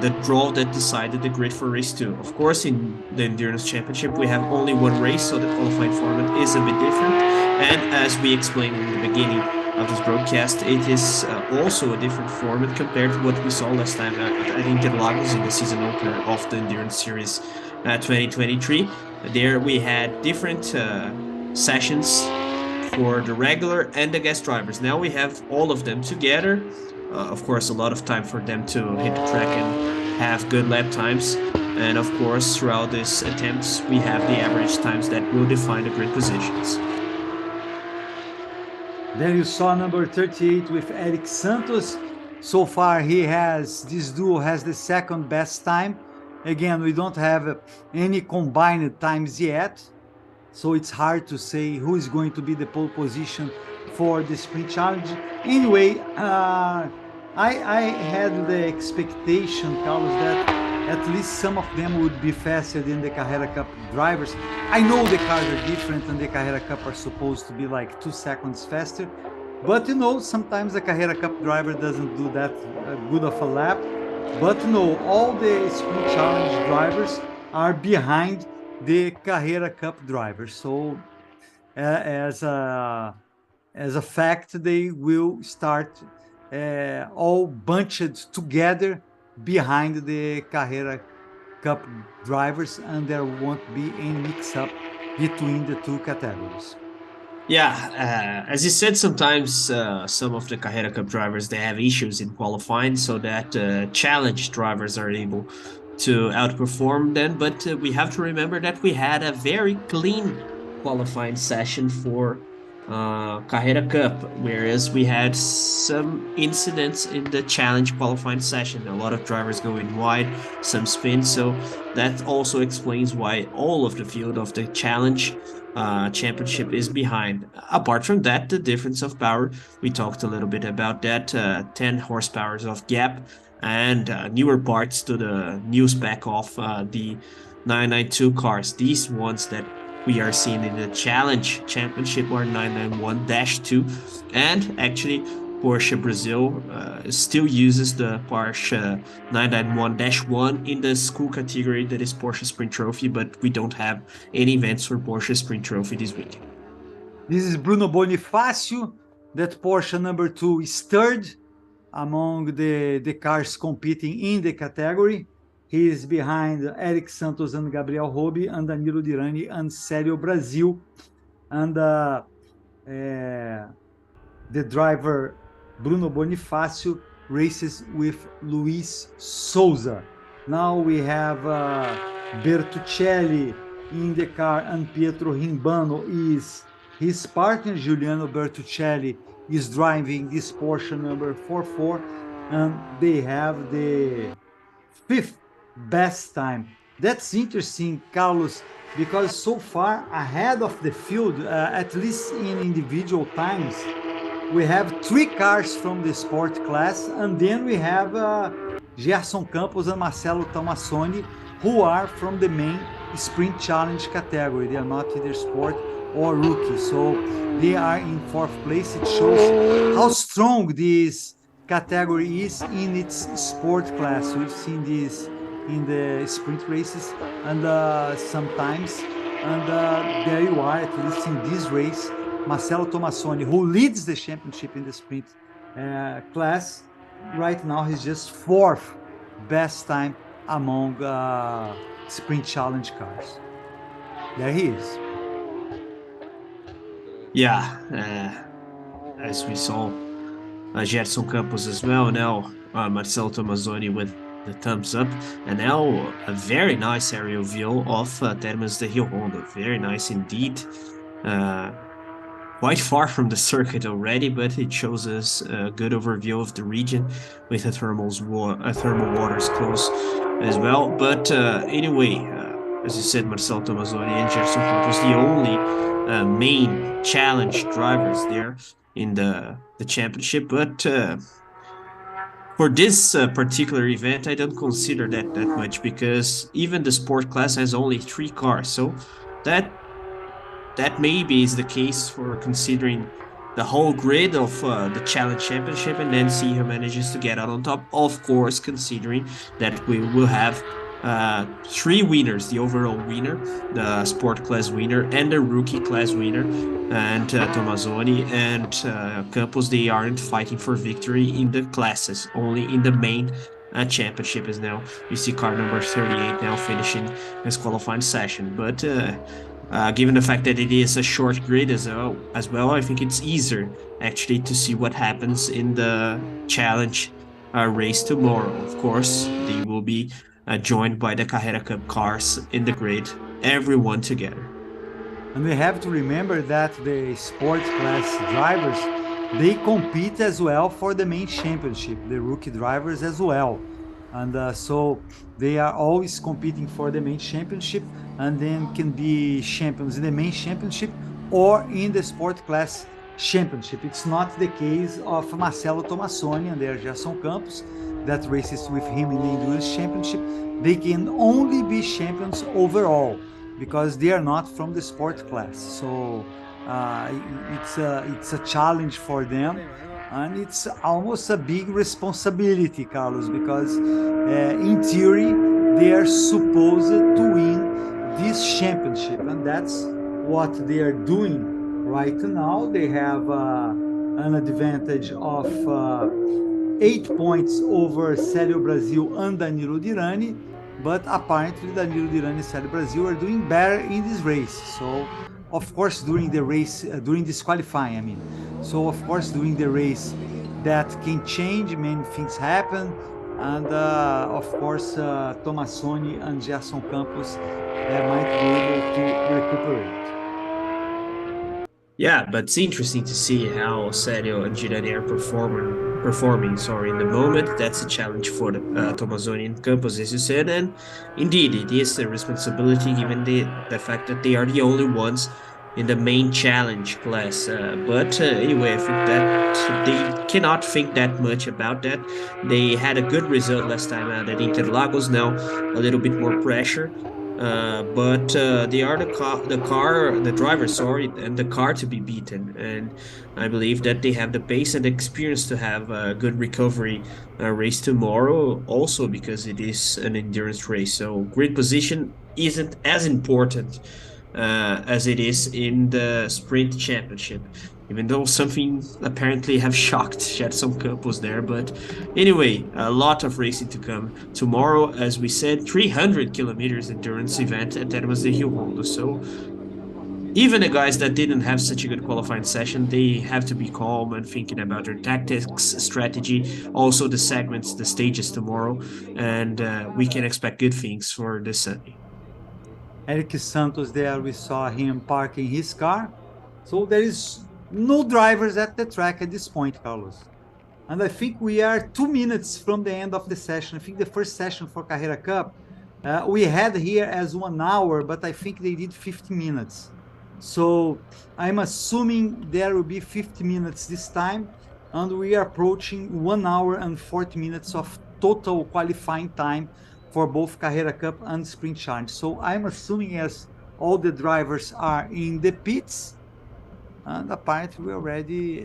[SPEAKER 2] the draw that decided the grid for race 2. Of course, in the Endurance Championship, we have only one race, so the qualifying format is a bit different. And as we explained in the beginning of this broadcast, it is also a different format compared to what we saw last time at Interlagos in the season opener of the Endurance Series 2023. There we had different sessions for the regular and the guest drivers. Now we have all of them together. Of course, a lot of time for them to hit the track and have good lap times. And of course, throughout these attempts, we have the average times that will define the grid positions.
[SPEAKER 1] Then you saw number 38 with Eric Santos. So far, this duo has the second best time. Again, we don't have any combined times yet, so it's hard to say who is going to be the pole position for the Sprint Challenge. Anyway, I had the expectation, Carlos, that at least some of them would be faster than the Carrera Cup drivers. I know the cars are different and the Carrera Cup are supposed to be like 2 seconds faster, but you know, sometimes the Carrera Cup driver doesn't do that good of a lap. But no, all the Sprint Challenge drivers are behind the Carrera Cup drivers. So as a fact, they will start all bunched together behind the Carrera Cup drivers, and there won't be any mix-up between the two categories.
[SPEAKER 2] Yeah, as you said, sometimes some of the Carrera Cup drivers, they have issues in qualifying, so that challenge drivers are able to outperform them. But we have to remember that we had a very clean qualifying session for Carrera Cup, whereas we had some incidents in the challenge qualifying session. A lot of drivers going wide, some spins, so that also explains why all of the field of the challenge championship is behind. Apart from that, the difference of power, we talked a little bit about that, 10 horsepower of gap, and newer parts to the new spec of the 992 cars. These ones that we are seeing in the Challenge Championship are 991-2, and actually Porsche Brazil still uses the Porsche 991-1 in the school category that is Porsche Sprint Trophy, but we don't have any events for Porsche Sprint Trophy this weekend.
[SPEAKER 1] This is Bruno Bonifacio that Porsche number 2 is third among the cars competing in the category. He is behind Eric Santos and Gabriel Robi and Danilo Dirani and Célio Brasil. And the driver Bruno Bonifacio races with Luis Souza. Now we have Bertuccelli in the car, and Pietro Rimbano is his partner. Giuliano Bertuccelli is driving this Porsche number 44, and they have the fifth best time. That's interesting, Carlos, because so far ahead of the field, at least in individual times, we have 3 cars from the sport class, and then we have Gerson Campos and Marcelo Tomassoni, who are from the main sprint challenge category. They are not either sport or rookie, so they are in 4th place. It shows how strong this category is in its sport class. We've seen this in the sprint races and sometimes, and there you are, at least in this race, Marcelo Tomassoni, who leads the championship in the sprint class. Right now, he's just 4th best time among sprint challenge cars. There he is.
[SPEAKER 2] Yeah, as we saw, Gerson Campos as well. Now Marcelo Tomassoni with the thumbs up, and now a very nice aerial view of Termas de Río Hondo. Very nice indeed. Quite far from the circuit already, but it shows us a good overview of the region with the thermal waters close as well. But anyway, as you said, Marcelo Tomassoni and Gerson Campos, the only main challenge drivers there in the championship. But for this particular event, I don't consider that much, because even the sport class has only 3 cars. So that maybe is the case for considering the whole grid of the challenge championship, and then see who manages to get out on top. Of course, considering that we will have 3 winners: the overall winner, the sport class winner, and the rookie class winner. And Tomassoni and Campos, they aren't fighting for victory in the classes, only in the main championship. As now you see car number 38 now finishing his qualifying session. But given the fact that it is a short grid as well, I think it's easier actually to see what happens in the challenge race tomorrow. Of course, they will be joined by the Carrera Cup cars in the grid, everyone together.
[SPEAKER 1] And we have to remember that the sports class drivers, they compete as well for the main championship, the rookie drivers as well. And so they are always competing for the main championship, and then can be champions in the main championship or in the sport class championship. It's not the case of Marcelo Tomassoni and Gerson Campos, that races with him in the endurance championship. They can only be champions overall because they are not from the sport class. So it's a challenge for them, and it's almost a big responsibility, Carlos, because in theory they are supposed to win this championship, and that's what they are doing right now. They have an advantage of 8 points over Célio Brasil and Danilo Dirani, but apparently Danilo Dirani and Célio Brasil are doing better in this race. So, of course, during the race, during this qualifying, so of course, during the race, that can change, many things happen, and of course, Tomassoni and Gerson Campos might be able to recuperate.
[SPEAKER 2] Yeah, but it's interesting to see how Célio and Girani are performing in the moment. That's a challenge for Tomassoni and Campos, as you said, and indeed it is a responsibility given the fact that they are the only ones in the main challenge class. But anyway, I think that they cannot think that much about that. They had a good result last time out at Interlagos. Now a little bit more pressure. But they are the driver, and the car to be beaten. And I believe that they have the pace and experience to have a good recovery race tomorrow, also because it is an endurance race. So grid position isn't as important as it is in the sprint championship, even though something apparently have shocked some couples there. But anyway, a lot of racing to come tomorrow. As we said, 300 kilometers endurance event at Termas de Río Hondo. So even the guys that didn't have such a good qualifying session, they have to be calm and thinking about their tactics, strategy, also the segments, the stages tomorrow, and we can expect good things for this Sunday.
[SPEAKER 1] Eric Santos there, we saw him parking his car. So there is no drivers at the track at this point, Carlos. And I think we are 2 minutes from the end of the session. I think the first session for Carrera Cup, we had here as 1 hour, but I think they did 50 minutes. So I'm assuming there will be 50 minutes this time, and we are approaching 1 hour and 40 minutes of total qualifying time for both Carrera Cup and Sprint Challenge. So I'm assuming as all the drivers are in the pits, and apparently we already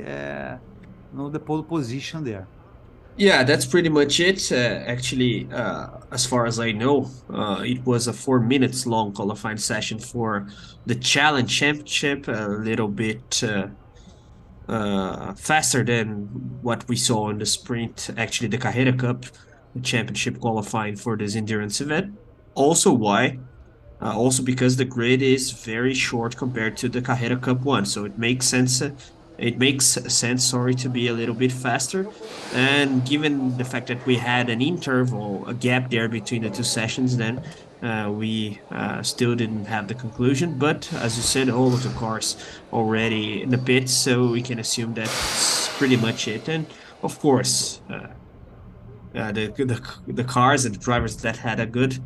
[SPEAKER 1] know the pole position there.
[SPEAKER 2] Yeah, that's pretty much it. Actually, as far as I know, it was a 4 minutes long qualifying session for the Challenge Championship, a little bit faster than what we saw in the sprint, actually, the Carrera Cup championship qualifying for this endurance event. Also, why? Also because the grid is very short compared to the Carrera Cup one, so it makes sense. It makes sense, sorry, to be a little bit faster. And given the fact that we had an interval, a gap there between the two sessions, then we still didn't have the conclusion. But as you said, all of the cars already in the pits, so we can assume that's pretty much it. And of course, the cars and the drivers that had a good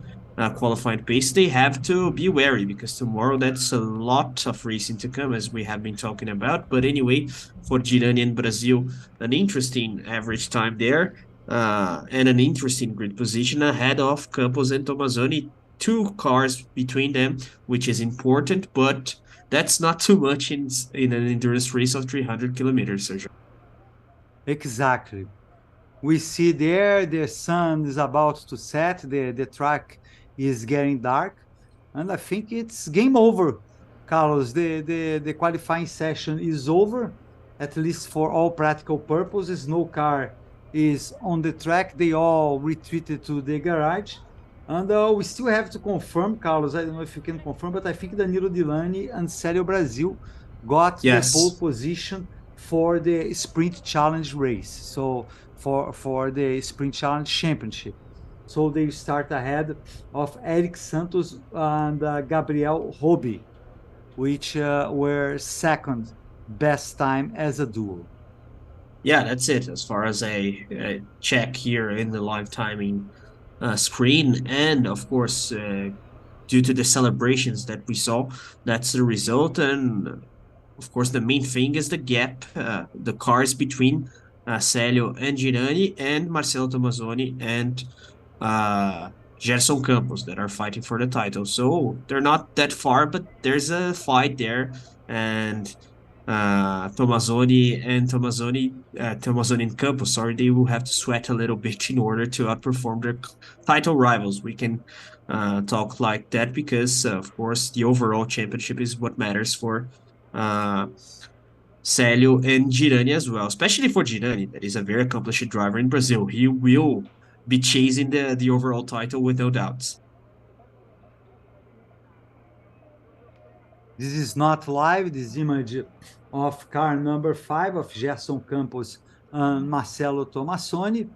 [SPEAKER 2] qualifying pace, they have to be wary because tomorrow that's a lot of racing to come, as we have been talking about. But anyway, for Girani and Brazil, an interesting average time there, and an interesting grid position ahead of Campos and Tomazoni. 2 cars between them, which is important, but that's not too much in an endurance race of 300 kilometers, Sergio.
[SPEAKER 1] Exactly. We see there the sun is about to set, the track is getting dark, and I think it's game over, Carlos. The qualifying session is over, at least for all practical purposes. No car is on the track. They all retreated to the garage. And we still have to confirm, Carlos. I don't know if you can confirm, but I think Danilo Dilani and Célio Brasil got the pole
[SPEAKER 2] Yes.
[SPEAKER 1] position for the sprint challenge race. So for the sprint challenge championship. So they start ahead of Eric Santos and Gabriel Robi, which were second best time as a duo.
[SPEAKER 2] Yeah, that's it. As far as a check here in the live timing screen, and of course, due to the celebrations that we saw, that's the result. And of course, the main thing is the gap, the cars between Célio and Girani, and Marcelo Tomazoni and Gerson Campos that are fighting for the title. So they're not that far, but there's a fight there, and Tomazoni and Campos, sorry, they will have to sweat a little bit in order to outperform their title rivals. We can talk like that because, of course, the overall championship is what matters for Célio and Girani as well, especially for Girani, that is a very accomplished driver in Brazil. He will be chasing the overall title with no doubts.
[SPEAKER 1] This is not live. This image of car number 5 of Gerson Campos and Marcelo Tomassoni.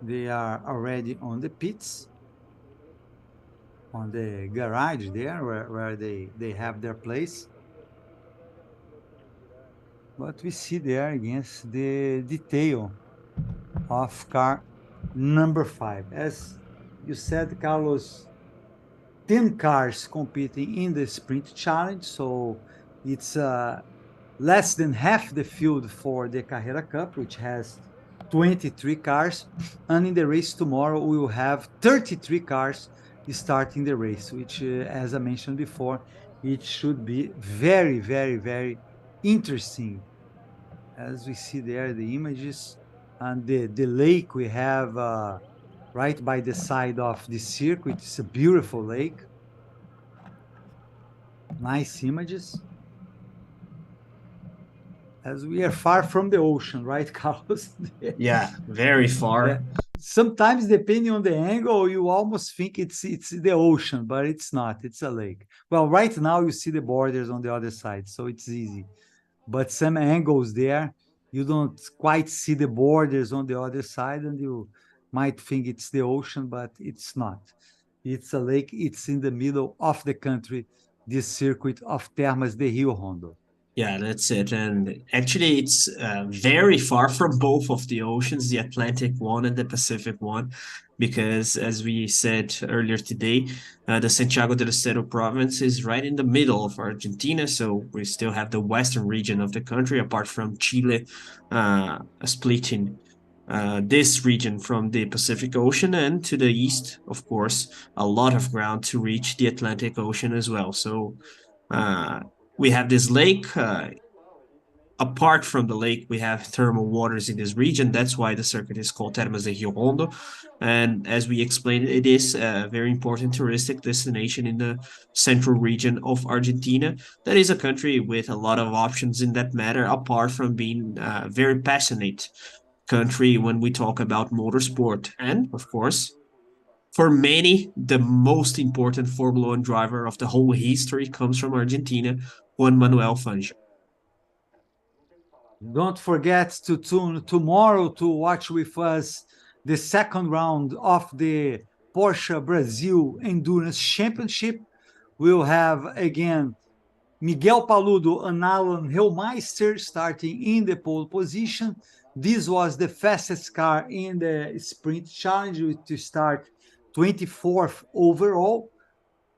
[SPEAKER 1] They are already on the pits, on the garage there where they have their place. But we see there against the detail of car number 5. As you said, Carlos, 10 cars competing in the sprint challenge, so it's less than half the field for the Carrera Cup, which has 23 cars, and in the race tomorrow we will have 33 cars starting the race, which as I mentioned before, it should be very, very, very interesting. As we see there the images and the lake we have right by the side of the circuit. It's a beautiful lake. Nice images. As we are far from the ocean, right, Carlos?
[SPEAKER 2] Yeah, very far.
[SPEAKER 1] Yeah. Sometimes, depending on the angle, you almost think it's the ocean, but it's not. It's a lake. Well, right now you see the borders on the other side, so it's easy. But some angles there, you don't quite see the borders on the other side, and you might think it's the ocean, but it's not. It's a lake. It's in the middle of the country, this circuit of Termas de Río Hondo.
[SPEAKER 2] Yeah, that's it. And actually, it's very far from both of the oceans, the Atlantic one and the Pacific one, because as we said earlier today, the Santiago del Estero province is right in the middle of Argentina. So we still have the western region of the country, apart from Chile, splitting this region from the Pacific Ocean, and to the east, of course, a lot of ground to reach the Atlantic Ocean as well. So we have this lake. Apart from the lake, we have thermal waters in this region. That's why the circuit is called Termas de Río Hondo. And as we explained, it is a very important touristic destination in the central region of Argentina. That is a country with a lot of options in that matter, apart from being a very passionate country when we talk about motorsport. And of course, for many, the most important Formula One driver of the whole history comes from Argentina, Juan Manuel Fangio.
[SPEAKER 1] Don't forget to tune tomorrow to watch with us the second round of the Porsche Brasil Endurance Championship. We'll have again Miguel Paludo and Alan Hillmeister starting in the pole position. This was the fastest car in the sprint challenge to start 24th overall.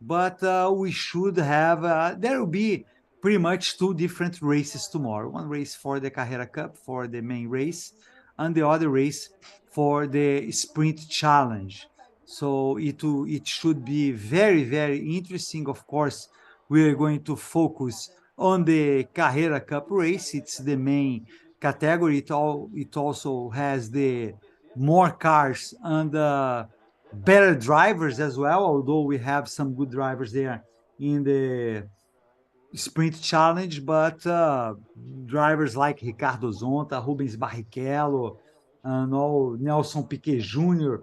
[SPEAKER 1] But we should have, there will be pretty much two different races tomorrow. One race for the Carrera Cup, for the main race, and the other race for the sprint challenge. So it should be very, very interesting. Of course, we are going to focus on the Carrera Cup race. It's the main category. It also has the more cars and better drivers as well, although we have some good drivers there in the sprint challenge, but drivers like Ricardo Zonta, Rubens Barrichello, and all Nelson Piquet Jr.,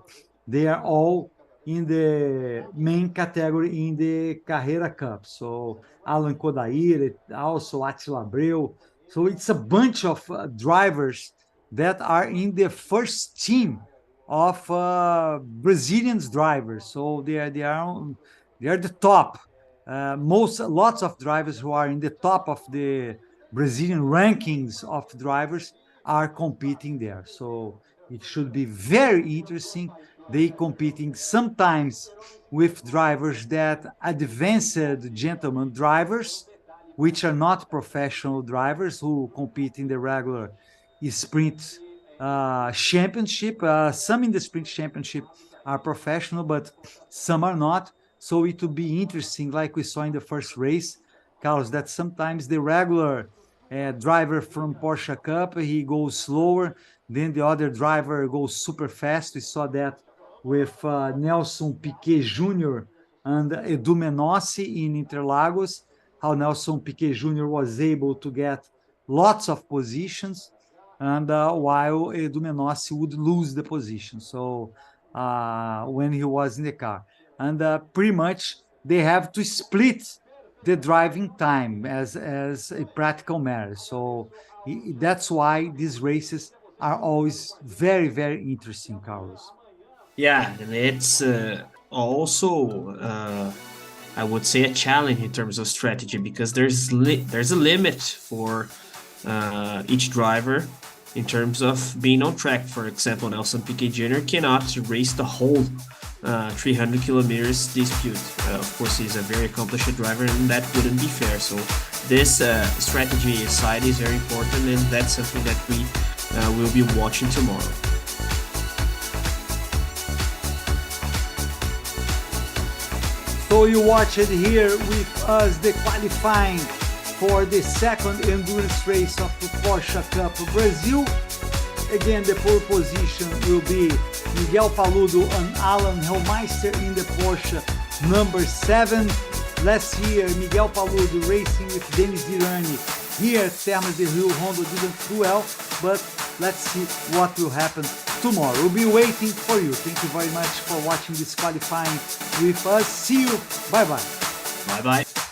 [SPEAKER 1] they are all in the main category in the Carrera Cup. So Alan Kodair, also Attila Abreu. So it's a bunch of drivers that are in the first team of Brazilian drivers. So they are the top. Lots of drivers who are in the top of the Brazilian rankings of drivers are competing there. So it should be very interesting. They competing sometimes with drivers that advanced gentlemen drivers, which are not professional drivers who compete in the regular sprint championship. Some in the sprint championship are professional, but some are not. So it will be interesting, like we saw in the first race, Carlos, that sometimes the regular driver from Porsche Cup, he goes slower, then the other driver goes super fast. We saw that with Nelson Piquet Jr. and Edu Menossi in Interlagos, how Nelson Piquet Jr. was able to get lots of positions, and while Edu Menossi would lose the position. So when he was in the car. And pretty much they have to split the driving time as a practical matter. So that's why these races are always very, very interesting, Carlos.
[SPEAKER 2] Yeah, and it's also, I would say, a challenge in terms of strategy, because there's a limit for each driver in terms of being on track. For example, Nelson Piquet Jr. cannot race the whole 300 kilometers dispute. Of course, he's a very accomplished driver, and that wouldn't be fair. So this strategy side is very important, and that's something that we will be watching tomorrow.
[SPEAKER 1] So you watched it here with us, the qualifying for the second endurance race of the Porsche Cup Brasil. Again, the pole position will be Miguel Paludo and Alan Hellmeister in the Porsche number 7. Last year, Miguel Paludo racing with Denis Dirani here at Termas de Río Hondo didn't do well, but let's see what will happen tomorrow. We'll be waiting for you. Thank you very much for watching this qualifying with us. See you. Bye-bye.
[SPEAKER 2] Bye-bye.